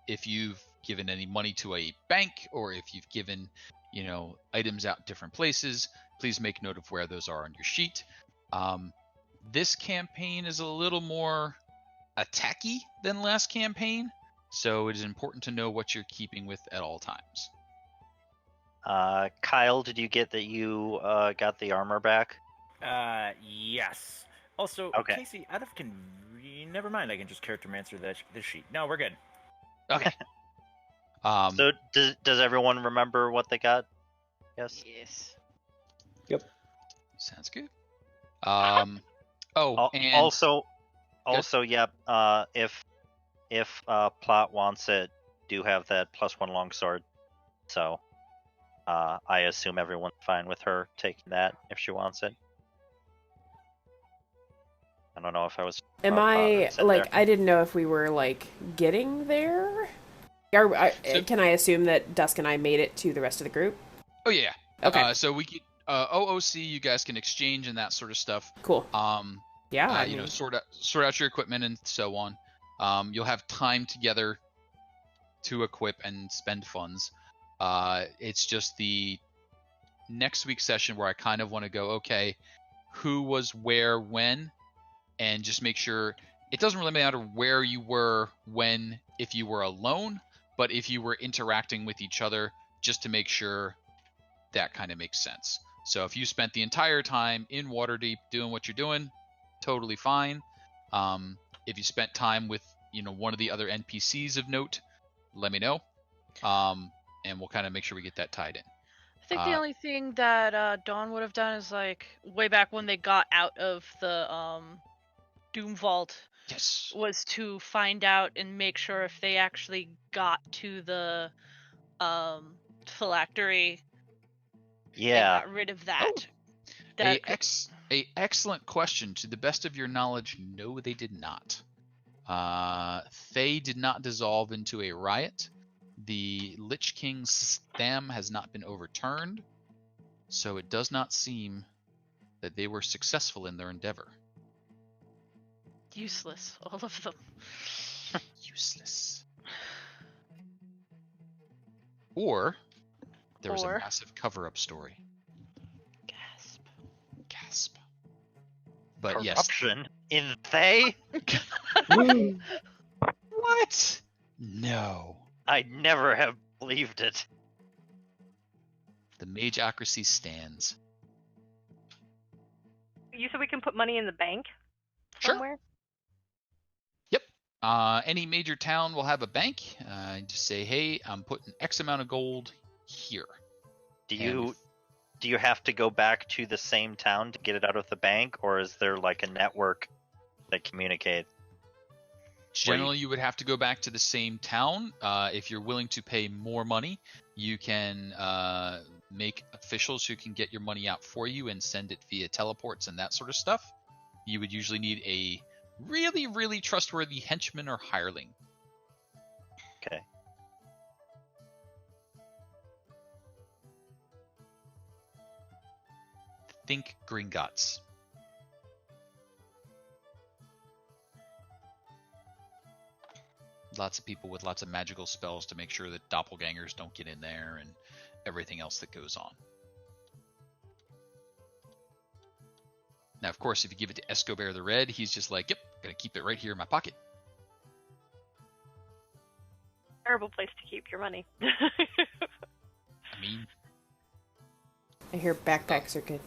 Speaker 1: If you've given any money to a bank, or if you've given, items out different places, please make note of where those are on your sheet. This campaign is a little more attacky than last campaign, so it is important to know what you're keeping with at all times.
Speaker 3: Kyle, did you get that you got the armor back?
Speaker 8: Yes. Also,
Speaker 3: okay.
Speaker 8: Kasey, never mind. I can just character mancer this sheet. No, we're good.
Speaker 1: Okay.
Speaker 3: So does everyone remember what they got? Yes.
Speaker 5: Yes.
Speaker 2: Yep.
Speaker 1: Sounds good. And
Speaker 3: also, yep. If Plaut wants it, do have that +1 longsword. So, I assume everyone's fine with her taking that if she wants it. I don't know if I was.
Speaker 7: I didn't know if we were getting there. Can I assume that Dusk and I made it to the rest of the group?
Speaker 1: Oh yeah.
Speaker 7: Okay.
Speaker 1: So we could OOC. You guys can exchange and that sort of stuff.
Speaker 7: Cool.
Speaker 1: Sort out your equipment and so on. You'll have time together to equip and spend funds. It's just the next week's session where I kind of want to go, okay, who was where when, and just make sure it doesn't really matter where you were when, if you were alone, but if you were interacting with each other, just to make sure that kind of makes sense. So if you spent the entire time in Waterdeep doing what you're doing, totally fine. If you spent time with one of the other NPCs of note, let me know, and we'll kind of make sure we get that tied in.
Speaker 5: I think the only thing that Dawn would have done is way back when they got out of the Doom Vault,
Speaker 1: yes,
Speaker 5: was to find out and make sure if they actually got to the phylactery.
Speaker 3: Yeah.
Speaker 5: Got rid of that.
Speaker 1: A excellent question. To the best of your knowledge, no, they did not. They did not dissolve into a riot. The Lich King's stam has not been overturned, so it does not seem that they were successful in their endeavor.
Speaker 5: Useless, all of them.
Speaker 1: Useless. Or there was a massive cover-up story. Gasp. But
Speaker 3: corruption in they?
Speaker 1: What? No.
Speaker 3: I never have believed it.
Speaker 1: The mageocracy stands.
Speaker 4: You said we can put money in the bank somewhere?
Speaker 1: Yep. Any major town will have a bank. Just say, hey, I'm putting X amount of gold here.
Speaker 3: Do you have to go back to the same town to get it out of the bank, or is there a network that communicates?
Speaker 1: Generally, you would have to go back to the same town. If you're willing to pay more money, you can make officials who can get your money out for you and send it via teleports and that sort of stuff. You would usually need a really, really trustworthy henchman or hireling.
Speaker 3: Okay.
Speaker 1: Think Gringotts. Lots of people with lots of magical spells to make sure that doppelgangers don't get in there and everything else that goes on. Now, of course, if you give it to Escobar the Red, he's just like, yep, gonna keep it right here in my pocket.
Speaker 4: Terrible place to keep your money.
Speaker 1: I mean...
Speaker 7: I hear backpacks are good.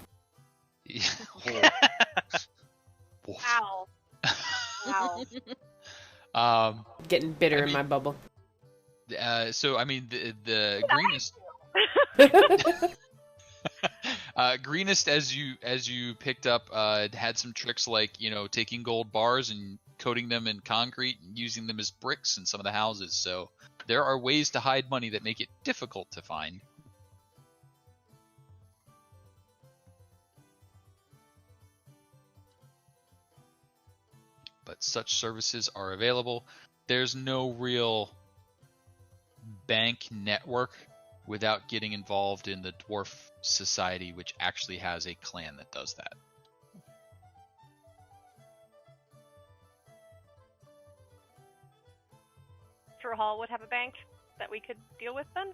Speaker 4: Ow. Ow.
Speaker 7: Getting bitter in my bubble.
Speaker 1: So, I mean, the greenest... greenest, as you picked up, had some tricks like, taking gold bars and coating them in concrete and using them as bricks in some of the houses. So there are ways to hide money that make it difficult to find. But such services are available. There's no real bank network without getting involved in the Dwarf Society, which actually has a clan that does that.
Speaker 4: Mr. Hall would have a bank that we could deal with then?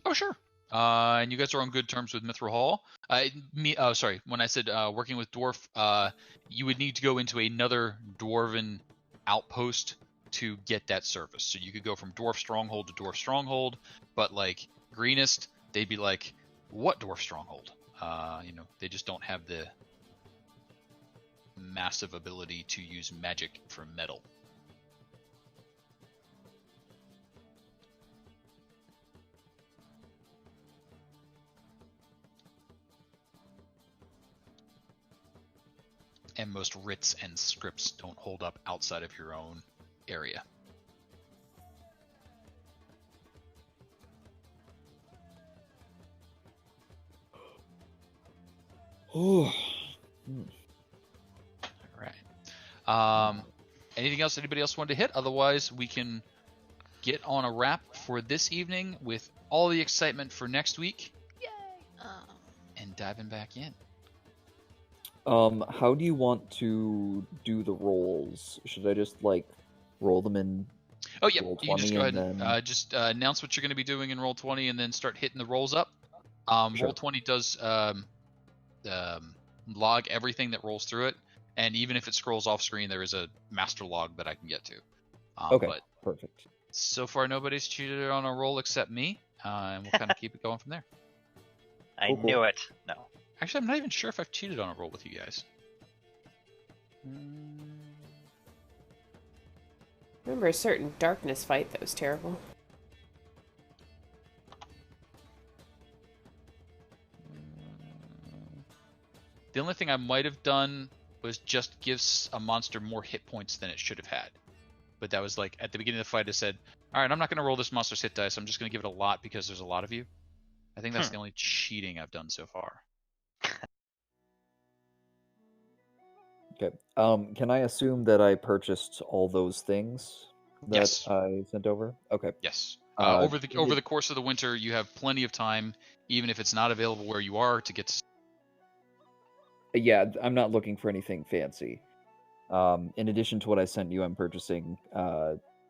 Speaker 1: Oh, sure. And you guys are on good terms with Mithril Hall. When I said working with Dwarf, you would need to go into another Dwarven outpost to get that service. So you could go from Dwarf Stronghold to Dwarf Stronghold, but like greenest, they'd be like, what Dwarf Stronghold? They just don't have the massive ability to use magic for metal. And most writs and scripts don't hold up outside of your own area.
Speaker 2: Oh.
Speaker 1: All right. Anything else anybody else wanted to hit? Otherwise, we can get on a wrap for this evening with all the excitement for next week.
Speaker 5: Yay!
Speaker 1: And diving back in.
Speaker 2: How do you want to do the rolls? Should I just roll them in?
Speaker 1: Oh yeah,
Speaker 2: roll
Speaker 1: you can just go ahead
Speaker 2: and
Speaker 1: and just announce what you're going to be doing in roll 20, and then start hitting the rolls up.
Speaker 2: Sure.
Speaker 1: Roll 20 does log everything that rolls through it, and even if it scrolls off screen, there is a master log that I can get to.
Speaker 2: Okay,
Speaker 1: but
Speaker 2: perfect.
Speaker 1: So far, nobody's cheated on a roll except me, and we'll kind of keep it going from there.
Speaker 3: I knew it. No.
Speaker 1: Actually, I'm not even sure if I've cheated on a roll with you guys.
Speaker 7: Remember a certain darkness fight that was terrible.
Speaker 1: The only thing I might have done was just give a monster more hit points than it should have had. But that was like, at the beginning of the fight, I said, alright, I'm not going to roll this monster's hit dice, I'm just going to give it a lot because there's a lot of you. I think that's the only cheating I've done so far.
Speaker 2: Okay. Can I assume that I purchased all those things that
Speaker 1: Yes.
Speaker 2: I sent over? Okay.
Speaker 1: Yes. Over the course of the winter, you have plenty of time, even if it's not available where you are, to get.
Speaker 2: Yeah, I'm not looking for anything fancy. In addition to what I sent you, I'm purchasing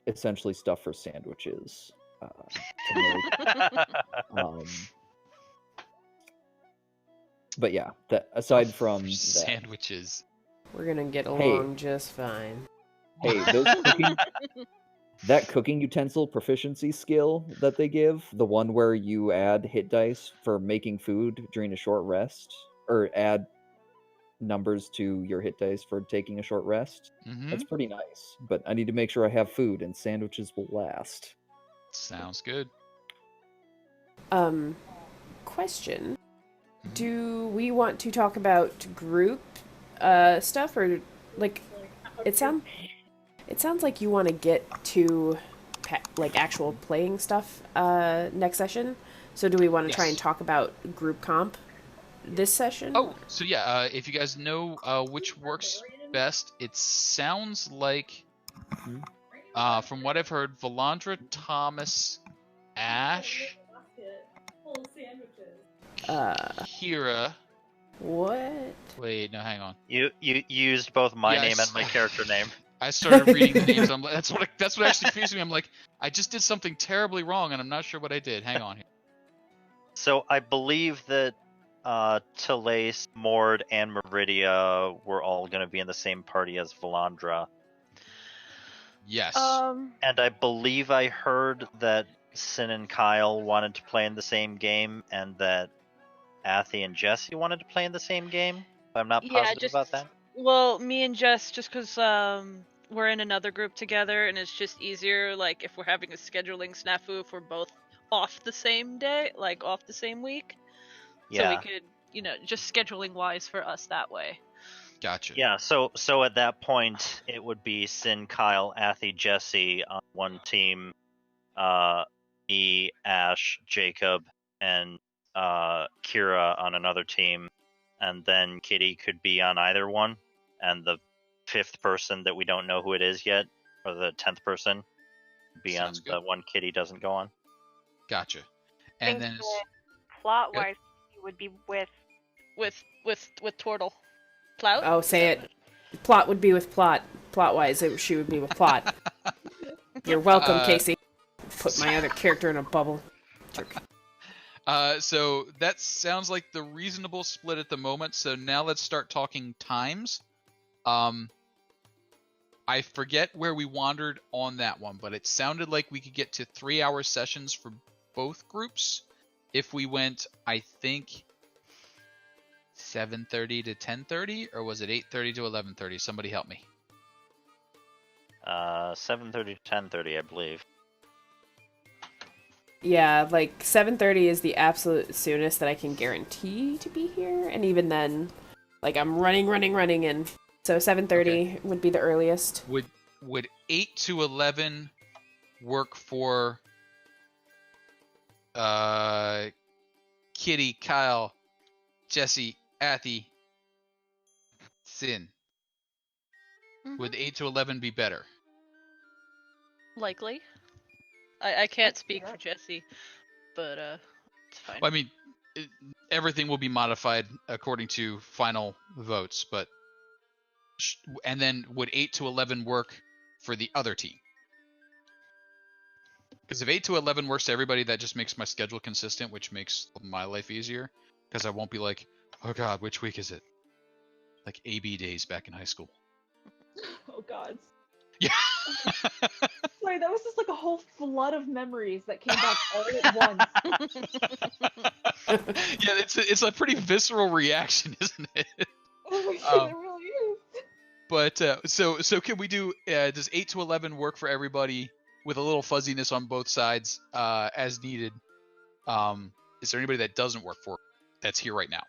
Speaker 2: essentially stuff for sandwiches. To make. But yeah, aside from that,
Speaker 1: sandwiches.
Speaker 7: We're gonna get along just fine.
Speaker 2: Hey, that cooking utensil proficiency skill that they give, the one where you add hit dice for making food during a short rest, or add numbers to your hit dice for taking a short rest, that's pretty nice. But I need to make sure I have food, and sandwiches will last.
Speaker 1: Sounds good.
Speaker 7: Question. Do we want to talk about group stuff, or it sounds like you want to get to actual playing stuff next session. So do we want to try and talk about group comp this session?
Speaker 1: Oh, so yeah, if you guys know which works best. It sounds like, from what I've heard, Valandra, Thomas, Ash, Kira.
Speaker 7: What?
Speaker 1: Wait, no, hang on.
Speaker 3: You used both my name and my character name.
Speaker 1: I started reading the names. I'm like, that's what actually confused me. I'm like, I just did something terribly wrong, and I'm not sure what I did. Hang on here.
Speaker 3: So I believe that Telaise, Mord, and Meridia were all going to be in the same party as Valandra.
Speaker 1: Yes.
Speaker 3: And I believe I heard that Sin and Kyle wanted to play in the same game, and that Athy and Jessie wanted to play in the same game. I'm not positive about that.
Speaker 5: Well, me and Jess, just because we're in another group together, and it's just easier, like, if we're having a scheduling snafu, if we're both off the same day, like, off the same week.
Speaker 3: Yeah.
Speaker 5: So we could, just scheduling-wise for us that way.
Speaker 1: Gotcha.
Speaker 3: Yeah, so at that point, it would be Sin, Kyle, Athy, Jessie on one team, me, Ash, Jacob, and Kira on another team, and then Kitty could be on either one, and the 5th person that we don't know who it is yet, or the 10th person, be on the one Kitty doesn't go on.
Speaker 1: Gotcha. And then
Speaker 4: plot-wise, you would be with
Speaker 5: Tortle. Plaut?
Speaker 7: Oh, say it. Plot would be with Plot. Plot-wise, she would be with Plot. You're welcome, Kasey. Put my other character in a bubble. Jerk.
Speaker 1: So that sounds like the reasonable split at the moment. So now let's start talking times. I forget where we wandered on that one, but it sounded like we could get to 3-hour sessions for both groups if we went, I think, 7:30 to 10:30, or was it 8:30 to 11:30? Somebody help me.
Speaker 3: 7:30 to 10:30, I believe.
Speaker 7: Yeah, like 7:30 is the absolute soonest that I can guarantee to be here, and even then, like I'm running, and so 7:30 would be the earliest.
Speaker 1: Would 8 to 11 work for Kitty, Kyle, Jessie, Athy, Sin? Mm-hmm. Would 8 to 11 be better?
Speaker 5: Likely. I can't speak for Jessie, but it's fine.
Speaker 1: Well, I mean, everything will be modified according to final votes, but and then would 8 to 11 work for the other team? Because if 8 to 11 works to everybody, that just makes my schedule consistent, which makes my life easier. Because I won't be like, oh god, which week is it? Like AB days back in high school.
Speaker 6: Oh god.
Speaker 1: Yeah.
Speaker 6: Sorry, that was just like a whole flood of memories that came back all at once.
Speaker 1: Yeah, it's a pretty visceral reaction, isn't it?
Speaker 6: Oh my god, it really is.
Speaker 1: But so can we do? Does 8 to 11 work for everybody with a little fuzziness on both sides as needed? Is there anybody that doesn't work for that's here right now?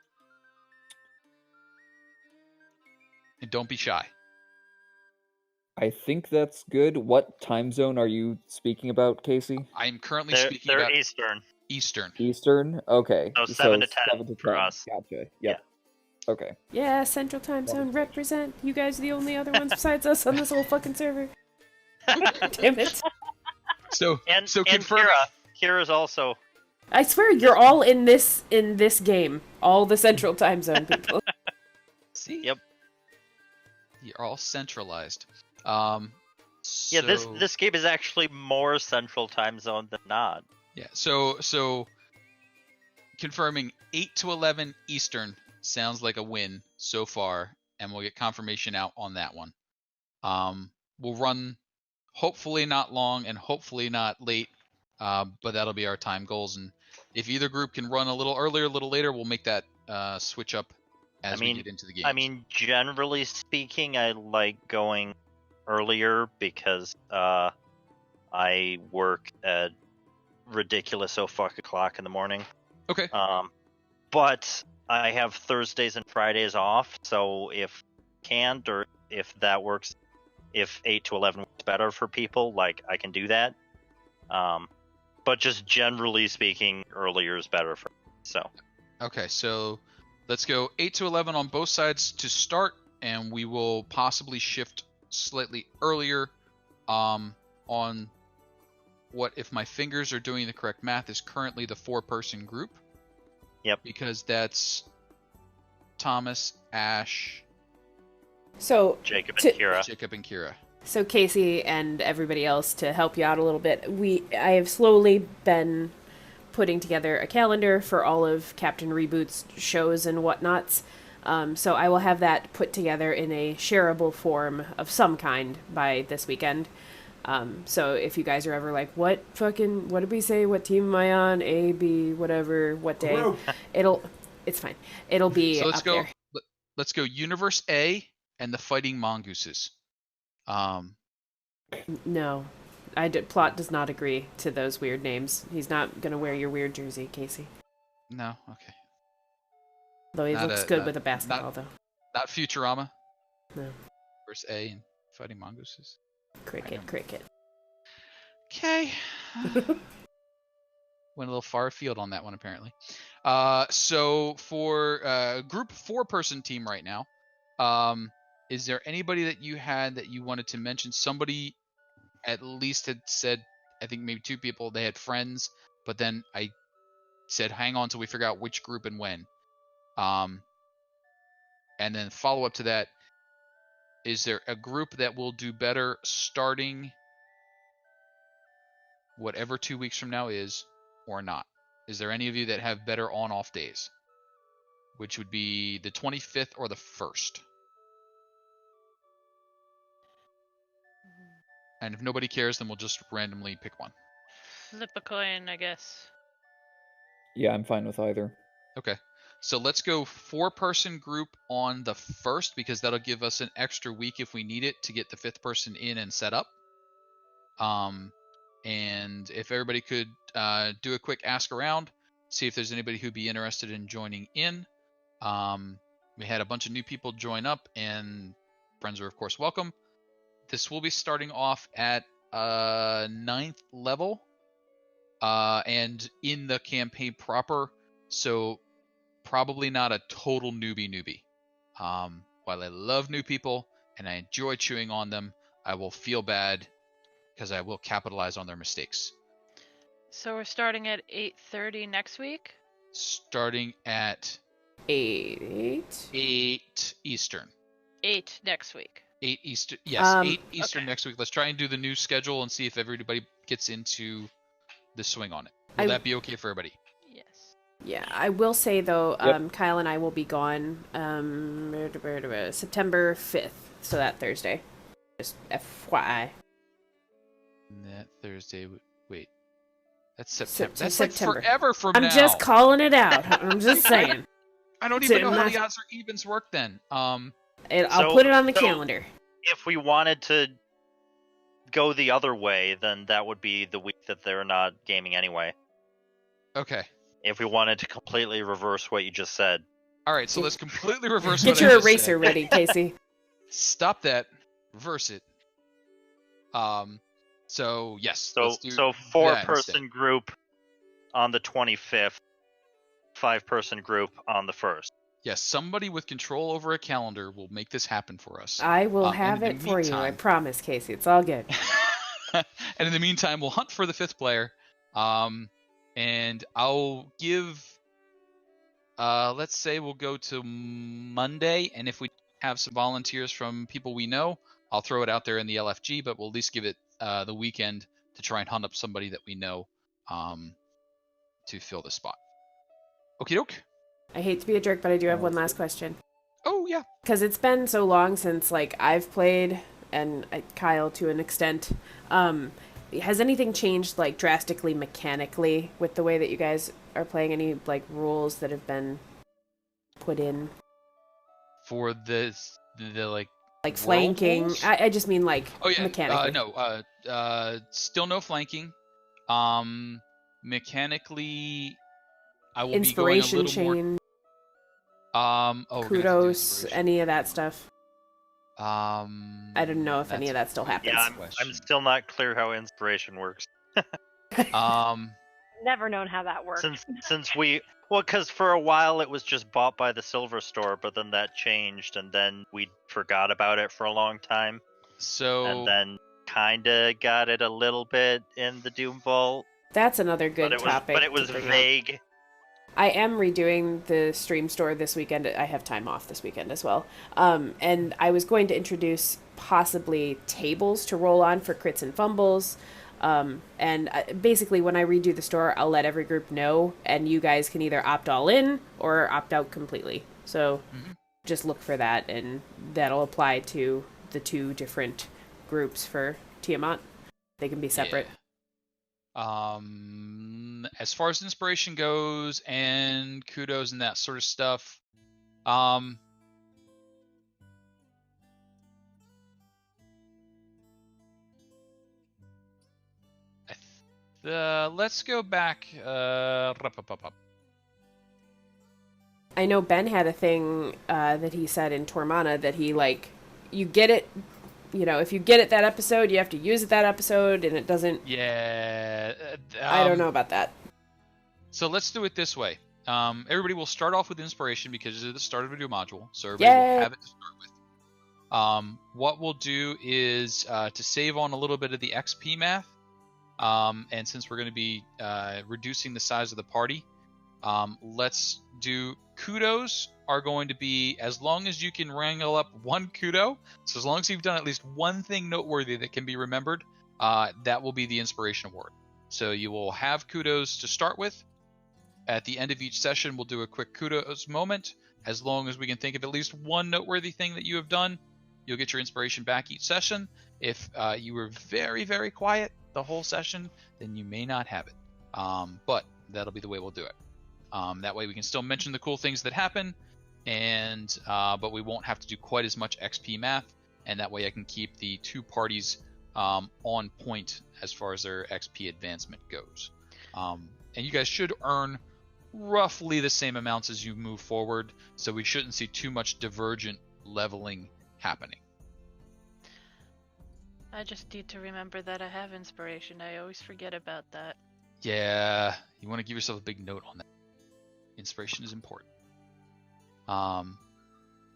Speaker 1: And don't be shy.
Speaker 2: I think that's good. What time zone are you speaking about, Kasey?
Speaker 1: I'm currently speaking about
Speaker 3: Eastern.
Speaker 2: Eastern? Okay.
Speaker 3: So 7 to 10 for
Speaker 2: 10
Speaker 3: us.
Speaker 2: Gotcha. Yep.
Speaker 3: Yeah.
Speaker 2: Okay.
Speaker 7: Yeah, Central Time Zone represent. You guys are the only other ones besides us on this whole fucking server. Damn it.
Speaker 1: So confirm.
Speaker 3: And Kira's also.
Speaker 7: I swear you're all in this game. All the Central Time Zone people.
Speaker 1: See?
Speaker 3: Yep.
Speaker 1: You're all centralized.
Speaker 3: Yeah, this game is actually more Central Time Zone than not.
Speaker 1: Yeah. So confirming 8 to 11 Eastern sounds like a win so far, and we'll get confirmation out on that one. We'll run hopefully not long and hopefully not late, but that'll be our time goals. And if either group can run a little earlier, a little later, we'll make that switch up as we get into the game.
Speaker 3: I mean, generally speaking, I like going earlier because I work at ridiculous o'clock in the morning.
Speaker 1: Okay.
Speaker 3: But I have Thursdays and Fridays off, so if can't or if that works, if 8 to 11 works better for people, like I can do that. But just generally speaking, earlier is better for me. So.
Speaker 1: Okay, so let's go 8 to 11 on both sides to start and we will possibly shift slightly earlier on what, if my fingers are doing the correct math, is currently the 4-person group.
Speaker 3: Yep.
Speaker 1: Because that's Thomas, Ash,
Speaker 3: Jacob and Kira.
Speaker 7: So Kasey and everybody else, to help you out a little bit, I have slowly been putting together a calendar for all of Captain Reboot's shows and whatnots. So I will have that put together in a shareable form of some kind by this weekend. So if you guys are ever like, what did we say? What team am I on? A, B, whatever, what day? It's fine. It'll be
Speaker 1: so
Speaker 7: up there.
Speaker 1: Let's go Universe A and the Fighting Mongooses.
Speaker 7: No. Plaut does not agree to those weird names. He's not going to wear your weird jersey, Kasey.
Speaker 1: No? Okay.
Speaker 7: Though he looks good with a basketball, though.
Speaker 1: Not Futurama?
Speaker 7: No.
Speaker 1: Universe A and Fighting Mongooses.
Speaker 7: Cricket.
Speaker 1: Okay. Went a little far afield on that one, apparently. So for group 4-person team right now, is there anybody that you had that you wanted to mention? Somebody at least had said, I think maybe 2 people, they had friends, but then I said, hang on till we figure out which group and when. And then follow up to that, is there a group that will do better starting whatever 2 weeks from now is, or not? Is there any of you that have better on-off days? Which would be the 25th or the 1st. And if nobody cares, then we'll just randomly pick one.
Speaker 5: Flip a coin, I guess.
Speaker 2: Yeah, I'm fine with either.
Speaker 1: Okay. So let's go 4-person group on the 1st, because that'll give us an extra week if we need it to get the 5th person in and set up. And if everybody could do a quick ask around, see if there's anybody who'd be interested in joining in. We had a bunch of new people join up, and friends are of course welcome. This will be starting off at 9th level, and in the campaign proper, so probably not a total newbie. While I love new people and I enjoy chewing on them, I will feel bad because I will capitalize on their mistakes.
Speaker 5: So we're starting at 8:30 next week?
Speaker 1: Starting at 8 Eastern.
Speaker 5: 8 next week.
Speaker 1: 8 Eastern. Yes, 8 Eastern next week. Let's try and do the new schedule and see if everybody gets into the swing on it. Will that be okay for everybody?
Speaker 5: Yes.
Speaker 7: Yeah, I will say though, Kyle and I will be gone September 5th, so that Thursday. Just FYI.
Speaker 1: That Thursday, wait. That's September. That's
Speaker 7: September.
Speaker 1: Like forever from now.
Speaker 7: I'm just calling it out. I'm just saying.
Speaker 1: I don't even know how the odds or evens work then.
Speaker 7: I'll put it on the calendar.
Speaker 3: If we wanted to go the other way, then that would be the week that they're not gaming anyway.
Speaker 1: Okay.
Speaker 3: If we wanted to completely reverse what you just said.
Speaker 1: All right, so let's completely reverse
Speaker 7: what I just said. Get your eraser
Speaker 1: said.
Speaker 7: ready, Kasey.
Speaker 1: Stop that. Reverse it. So yes.
Speaker 3: So 4-person group on the 25th, 5-person group on the 1st.
Speaker 1: Yes, somebody with control over a calendar will make this happen for us.
Speaker 7: I will have it for you. I promise, Kasey. It's all good.
Speaker 1: And in the meantime, we'll hunt for the 5th player. And I'll give. Let's say we'll go to Monday, and if we have some volunteers from people we know, I'll throw it out there in the LFG. But we'll at least give it the weekend to try and hunt up somebody that we know to fill the spot. Okie doke.
Speaker 7: I hate to be a jerk, but I do have one last question.
Speaker 1: Oh, yeah.
Speaker 7: Because it's been so long since, I've played, and Kyle to an extent. Has anything changed, drastically mechanically with the way that you guys are playing? Any, rules that have been put in?
Speaker 1: For the
Speaker 7: flanking? I just mean, mechanically.
Speaker 1: No, still no flanking. Mechanically, I will
Speaker 7: inspiration
Speaker 1: be going a little
Speaker 7: chain.
Speaker 1: More...
Speaker 7: kudos, any of that stuff. I don't know if any of that still happens.
Speaker 3: Yeah, I'm still not clear how inspiration works.
Speaker 4: never known how that works.
Speaker 3: Since because for a while it was just bought by the Silver Store, but then that changed, and then we forgot about it for a long time.
Speaker 1: So
Speaker 3: and then kinda got it a little bit in the Doom Vault.
Speaker 7: That's another good topic.
Speaker 3: But it was vague.
Speaker 7: I am redoing the stream store this weekend. I have time off this weekend as well. And I was going to introduce possibly tables to roll on for crits and fumbles. And basically when I redo the store, I'll let every group know, and you guys can either opt all in or opt out completely. So just look for that, and that'll apply to the 2 different groups for Tiamat. They can be separate.
Speaker 1: Yeah. As far as inspiration goes and kudos and that sort of stuff, let's go back.
Speaker 7: I know Ben had a thing that he said in Tormana that he, like, you get it, you know, if you get it that episode, you have to use it that episode, and it doesn't...
Speaker 1: Yeah.
Speaker 7: I don't know about that.
Speaker 1: So let's do it this way. Everybody will start off with inspiration because it's the start of a new module, so everybody will have it to start with. What we'll do is to save on a little bit of the XP math, and since we're going to be reducing the size of the party, let's do kudos are going to be as long as you can wrangle up 1 kudo. So as long as you've done at least one thing noteworthy that can be remembered, that will be the inspiration award. So you will have kudos to start with. At the end of each session, we'll do a quick kudos moment. As long as we can think of at least one noteworthy thing that you have done, you'll get your inspiration back each session. If you were very, very quiet the whole session, then you may not have it. But that'll be the way we'll do it. That way we can still mention the cool things that happen, and but we won't have to do quite as much XP math, and that way I can keep the 2 parties on point as far as their XP advancement goes. And you guys should earn roughly the same amounts as you move forward, so we shouldn't see too much divergent leveling happening.
Speaker 5: I just need to remember that I have inspiration. I always forget about that.
Speaker 1: Yeah, you want to give yourself a big note on that. Inspiration is important. But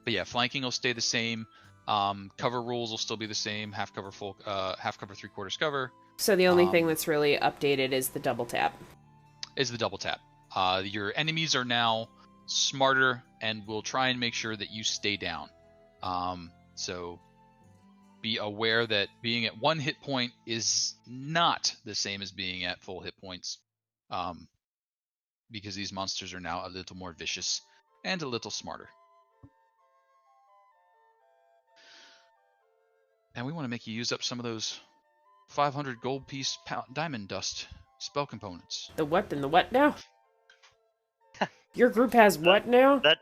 Speaker 1: yeah, flanking will stay the same. Cover rules will still be the same. Half cover, full, half cover, 3/4 cover.
Speaker 7: So the only thing that's really updated is the double tap.
Speaker 1: Your enemies are now smarter and will try and make sure that you stay down. So be aware that being at 1 hit point is not the same as being at full hit points. Because these monsters are now a little more vicious and a little smarter. And we want to make you use up some of those 500 gold piece diamond dust spell components.
Speaker 7: The what and the what now? Your group has what now?
Speaker 3: That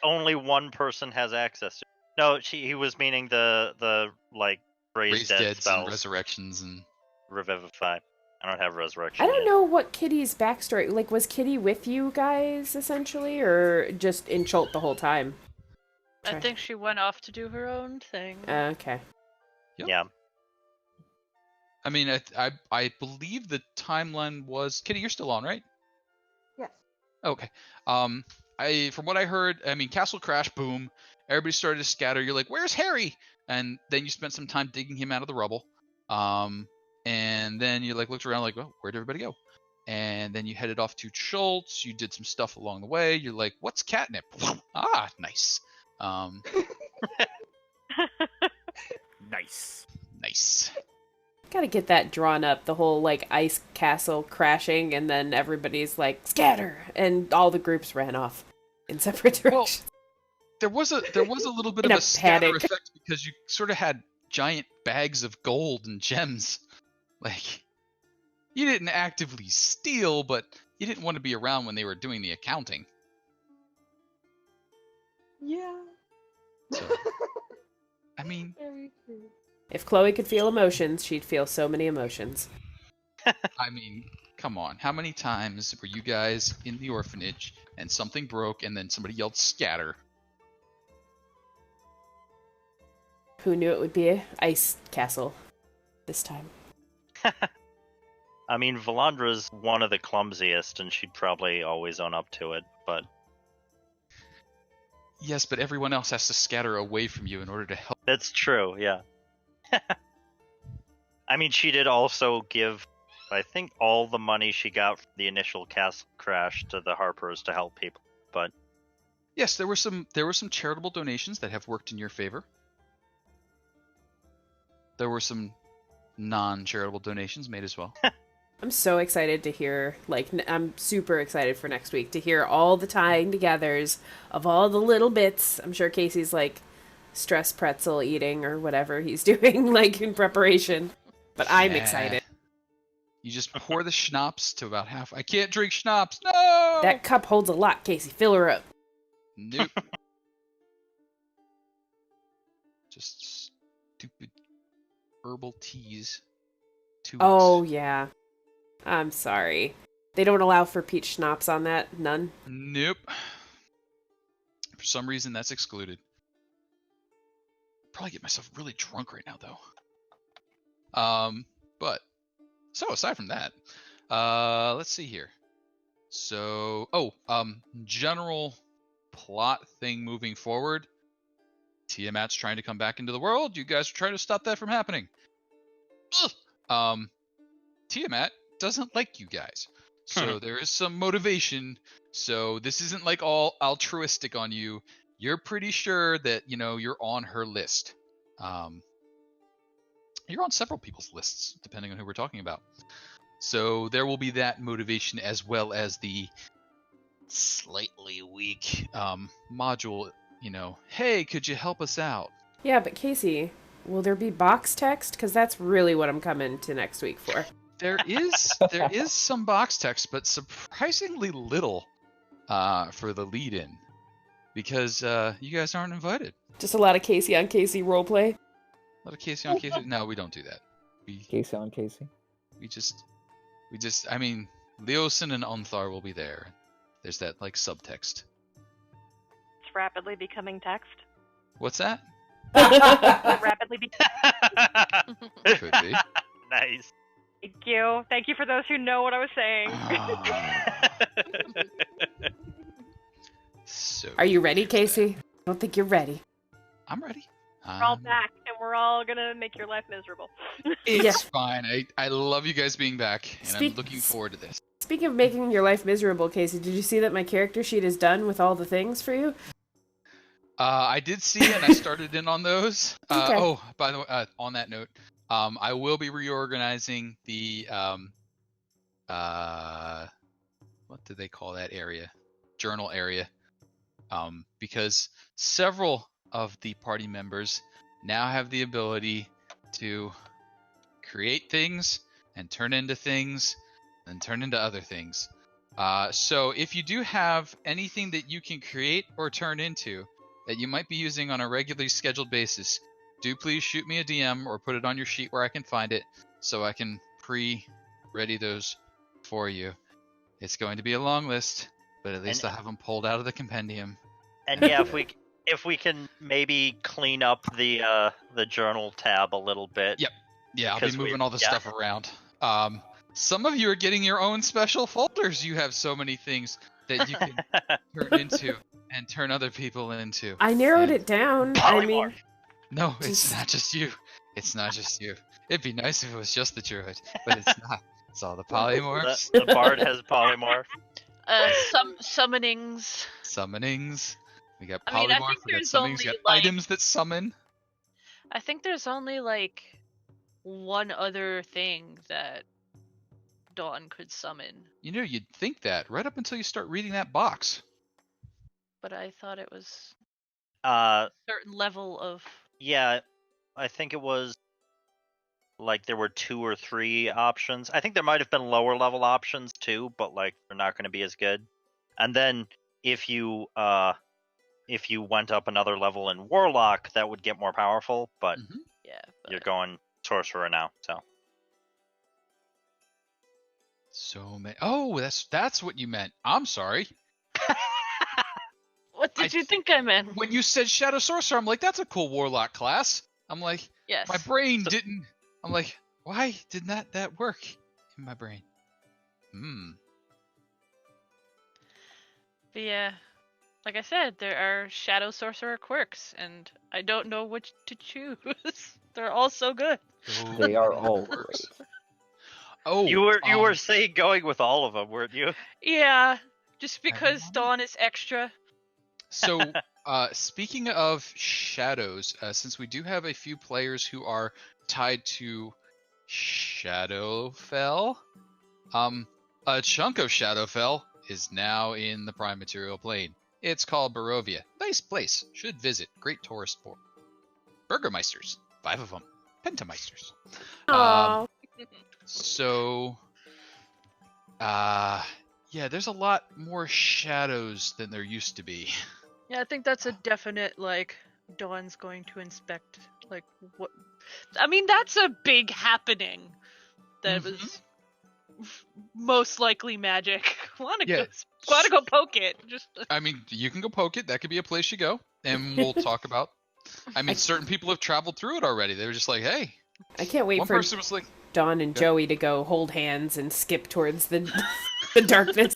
Speaker 3: only one person has access to. No, he was meaning the like raised dead spells,
Speaker 1: and resurrections and
Speaker 3: revivify. I don't have resurrection.
Speaker 7: I don't know what Kitty's backstory. Like, was Kitty with you guys essentially, or just in Cholt the whole time?
Speaker 5: I think she went off to do her own thing.
Speaker 7: Okay.
Speaker 1: Yep.
Speaker 3: Yeah.
Speaker 1: I mean, I believe the timeline was Kitty. You're still on, right?
Speaker 6: Yes.
Speaker 1: Okay. From what I heard, I mean, Castle Crash, boom. Everybody started to scatter. You're like, "Where's Harry?" And then you spent some time digging him out of the rubble. And then you looked around like, "Oh, where'd everybody go?" And then you headed off to Schultz. You did some stuff along the way. You're like, "What's catnip?" Ah, nice. Nice.
Speaker 7: Gotta get that drawn up. The whole ice castle crashing, and then everybody's like, "Scatter!" and all the groups ran off in separate directions.
Speaker 1: There was a little bit of a scatter effect because you sort of had giant bags of gold and gems. You didn't actively steal, but you didn't want to be around when they were doing the accounting.
Speaker 6: Yeah.
Speaker 1: So, I mean...
Speaker 6: Very true.
Speaker 7: If Chloe could feel emotions, she'd feel so many emotions.
Speaker 1: I mean, come on. How many times were you guys in the orphanage and something broke and then somebody yelled scatter?
Speaker 7: Who knew it would be an ice castle this time?
Speaker 3: I mean, Valandra's one of the clumsiest, and she'd probably always own up to it, but...
Speaker 1: Yes, but everyone else has to scatter away from you in order to help.
Speaker 3: That's true, yeah. I mean, she did also give, I think, all the money she got from the initial castle crash to the Harpers to help people, but...
Speaker 1: Yes, there were some charitable donations that have worked in your favor. There were some non-charitable donations made as well.
Speaker 7: I'm so excited to hear, I'm super excited for next week to hear all the tying togethers of all the little bits. I'm sure Kasey's stress pretzel eating or whatever he's doing, in preparation. But I'm excited.
Speaker 1: You just pour the schnapps to about half. I can't drink schnapps. No!
Speaker 7: That cup holds a lot, Kasey. Fill her up.
Speaker 1: Nope. Just stupid herbal teas. 2 weeks.
Speaker 7: Oh, yeah. I'm sorry. They don't allow for peach schnapps on that? None?
Speaker 1: Nope. For some reason, that's excluded. Probably get myself really drunk right now, though. But, so aside from that, let's see here. So, general plot thing moving forward. Tiamat's trying to come back into the world. You guys are trying to stop that from happening. Ugh. Tiamat doesn't like you guys. So there is some motivation. So this isn't all altruistic on you. You're pretty sure that, you're on her list. You're on several people's lists, depending on who we're talking about. So there will be that motivation as well as the slightly weak module, hey, could you help us out?
Speaker 7: Yeah, but Kasey, will there be box text? Because that's really what I'm coming to next week for.
Speaker 1: There is some box text, but surprisingly little for the lead-in, because you guys aren't invited.
Speaker 7: Just a lot of Kasey on Kasey roleplay.
Speaker 1: A lot of Kasey on Kasey. No, we don't do that.
Speaker 2: Kasey on Kasey.
Speaker 1: We just. I mean, Leosin and Unthar will be there. There's that subtext.
Speaker 4: It's rapidly becoming text.
Speaker 1: What's that?
Speaker 4: Rapidly becoming.
Speaker 1: Could be.
Speaker 3: Nice.
Speaker 4: Thank you for those who know what I was saying.
Speaker 1: So.
Speaker 7: Are you ready, Kasey? I don't think you're ready.
Speaker 1: I'm ready.
Speaker 4: We're all back, and we're all gonna make your life miserable.
Speaker 1: It's fine. I love you guys being back, and I'm looking forward to this.
Speaker 7: Speaking of making your life miserable, Kasey, did you see that my character sheet is done with all the things for you?
Speaker 1: I did see it, and I started in on those.
Speaker 7: Okay.
Speaker 1: Oh, by the way, on that note, I will be reorganizing the what do they call that area? Journal area. Because several of the party members now have the ability to create things and turn into things and turn into other things. So if you do have anything that you can create or turn into that you might be using on a regularly scheduled basis, do please shoot me a DM or put it on your sheet where I can find it so I can pre-ready those for you. It's going to be a long list, but at least I'll have them pulled out of the compendium.
Speaker 3: And yeah, if we can maybe clean up the journal tab a little bit.
Speaker 1: Yep. Yeah, I'll be moving all the stuff around. Some of you are getting your own special folders. You have so many things that you can turn into and turn other people into.
Speaker 7: I narrowed it down.
Speaker 3: Polymorph.
Speaker 7: I mean,
Speaker 1: no, it's not just you. It's not just you. It'd be nice if it was just the druid, but it's not. It's all the polymorphs.
Speaker 3: The bard has polymorph.
Speaker 5: Summonings.
Speaker 1: Summonings. We got polymorph.
Speaker 5: I think
Speaker 1: We got
Speaker 5: there's
Speaker 1: summonings. We got
Speaker 5: only,
Speaker 1: items that summon.
Speaker 5: I think there's only one other thing that Dawn could summon.
Speaker 1: You'd think that right up until you start reading that box.
Speaker 5: But I thought it was
Speaker 3: a
Speaker 5: certain level of.
Speaker 3: Yeah, I think it was there were 2 or 3 options. I think there might have been lower level options too, but they're not going to be as good. And then if you went up another level in Warlock, that would get more powerful. But you're going Sorcerer now, so.
Speaker 1: So many. Oh, that's what you meant. I'm sorry.
Speaker 5: What did you think I meant?
Speaker 1: When you said Shadow Sorcerer, I'm like, that's a cool Warlock class. I'm like,
Speaker 5: yes.
Speaker 1: My brain didn't. I'm like, why did that work in my brain.
Speaker 5: But yeah, like I said, there are Shadow Sorcerer quirks, and I don't know which to choose. They're all so good.
Speaker 2: They are all great.
Speaker 3: Oh, you were saying going with all of them, weren't you?
Speaker 5: Yeah, just because Dawn is extra.
Speaker 1: So, speaking of shadows, since we do have a few players who are tied to Shadowfell, a chunk of Shadowfell is now in the Prime Material Plane. It's called Barovia. Nice place. Should visit. Great tourist sport. Burgermeisters. 5 of them. Pentameisters. So, yeah, there's a lot more shadows than there used to be.
Speaker 5: Yeah, I think that's a definite, like, Dawn's going to inspect, like, what... I mean, that's a big happening that was most likely magic. Wanna go poke it. Just.
Speaker 1: I mean, you can go poke it. That could be a place you go. And we'll talk about... I mean, certain people have traveled through it already. They were just like, hey...
Speaker 7: I can't wait for
Speaker 1: person was like,
Speaker 7: Dawn and Joey to go hold hands and skip towards the darkness.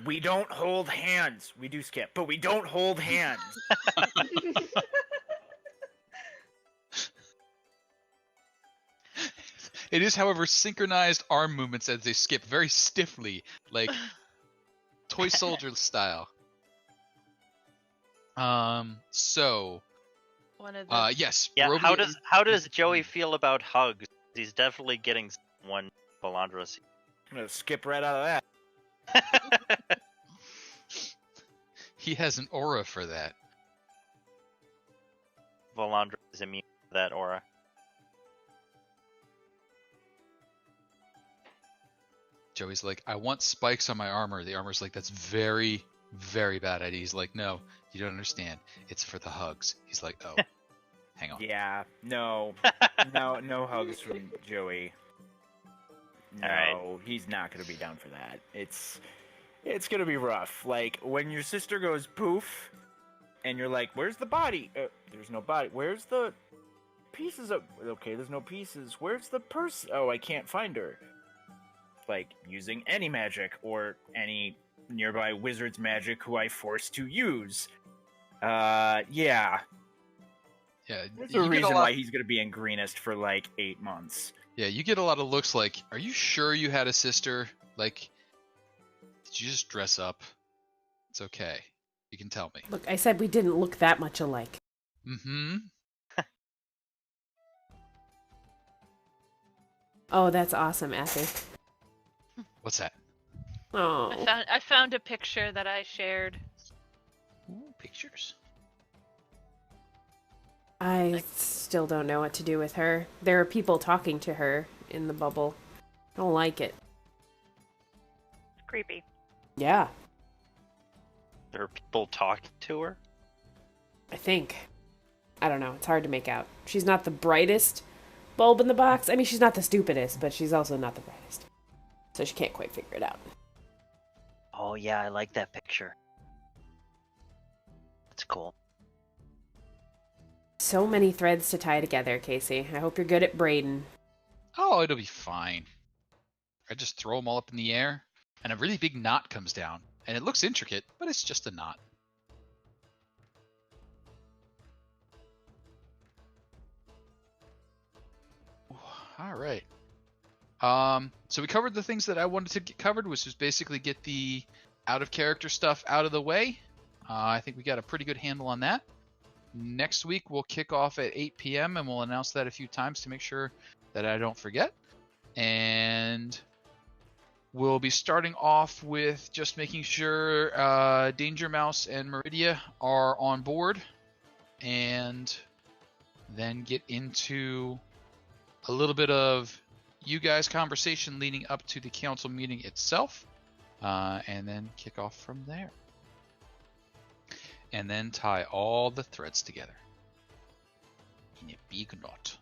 Speaker 8: We don't hold hands. We do skip, but we don't hold hands.
Speaker 1: It is, however, synchronized arm movements as they skip very stiffly, like toy soldier style. So... yes.
Speaker 3: Yeah.
Speaker 1: Barovia...
Speaker 3: How does Joey feel about hugs? He's definitely getting one Valandra.
Speaker 8: I'm gonna skip right out of that.
Speaker 1: He has an aura for that.
Speaker 3: Valandra is immune to that aura.
Speaker 1: Joey's like, I want spikes on my armor. The armor's like, that's very, very bad idea. He's like, no, you don't understand. It's for the hugs. He's like, oh, hang on.
Speaker 8: Yeah, no hugs from Joey. No,
Speaker 3: right.
Speaker 8: He's not gonna be down for that. It's gonna be rough. Like when your sister goes poof, and you're like, "Where's the body? There's no body. Where's the pieces of? Okay, there's no pieces. Where's the person? Oh, I can't find her." Like using any magic or any nearby wizard's magic who I forced to use. Yeah.
Speaker 1: Yeah.
Speaker 8: There's a reason why he's gonna be in greenest for like 8 months.
Speaker 1: Yeah, you get a lot of looks like, are you sure you had a sister? Like, did you just dress up? It's okay. You can tell me.
Speaker 7: Look, I said we didn't look that much alike.
Speaker 1: Mm-hmm.
Speaker 7: Oh, that's awesome, Athy.
Speaker 1: What's that?
Speaker 7: Oh.
Speaker 5: I found a picture that I shared.
Speaker 1: Ooh, pictures.
Speaker 7: I still don't know what to do with her. There are people talking to her in the bubble. I don't like it.
Speaker 4: It's creepy.
Speaker 7: Yeah.
Speaker 3: There are people talking to her?
Speaker 7: I think. I don't know. It's hard to make out. She's not the brightest bulb in the box. I mean, she's not the stupidest, but she's also not the brightest. So she can't quite figure it out.
Speaker 3: Oh yeah, I like that picture. That's cool.
Speaker 7: So many threads to tie together, Kasey. I hope you're good at braiding.
Speaker 1: Oh, it'll be fine. I just throw them all up in the air, and a really big knot comes down. And it looks intricate, but it's just a knot. All right. So we covered the things that I wanted to get covered, which was basically get the out-of-character stuff out of the way. I think we got a pretty good handle on that. Next week, we'll kick off at 8 p.m., and we'll announce that a few times to make sure that I don't forget. And we'll be starting off with just making sure Danger Mouse and Meridia are on board, and then get into a little bit of you guys' conversation leading up to the council meeting itself, and then kick off from there. And then tie all the threads together in a big knot.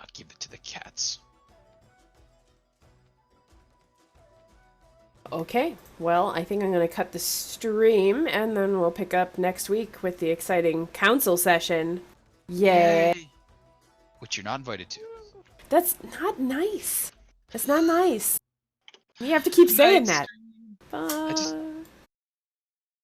Speaker 1: I'll give it to the cats.
Speaker 7: Okay, well, I think I'm going to cut the stream, and then we'll pick up next week with the exciting council session. Yeah.
Speaker 1: Yay. Which you're not invited to.
Speaker 7: That's not nice. That's not nice. You have to keep saying that.
Speaker 1: I just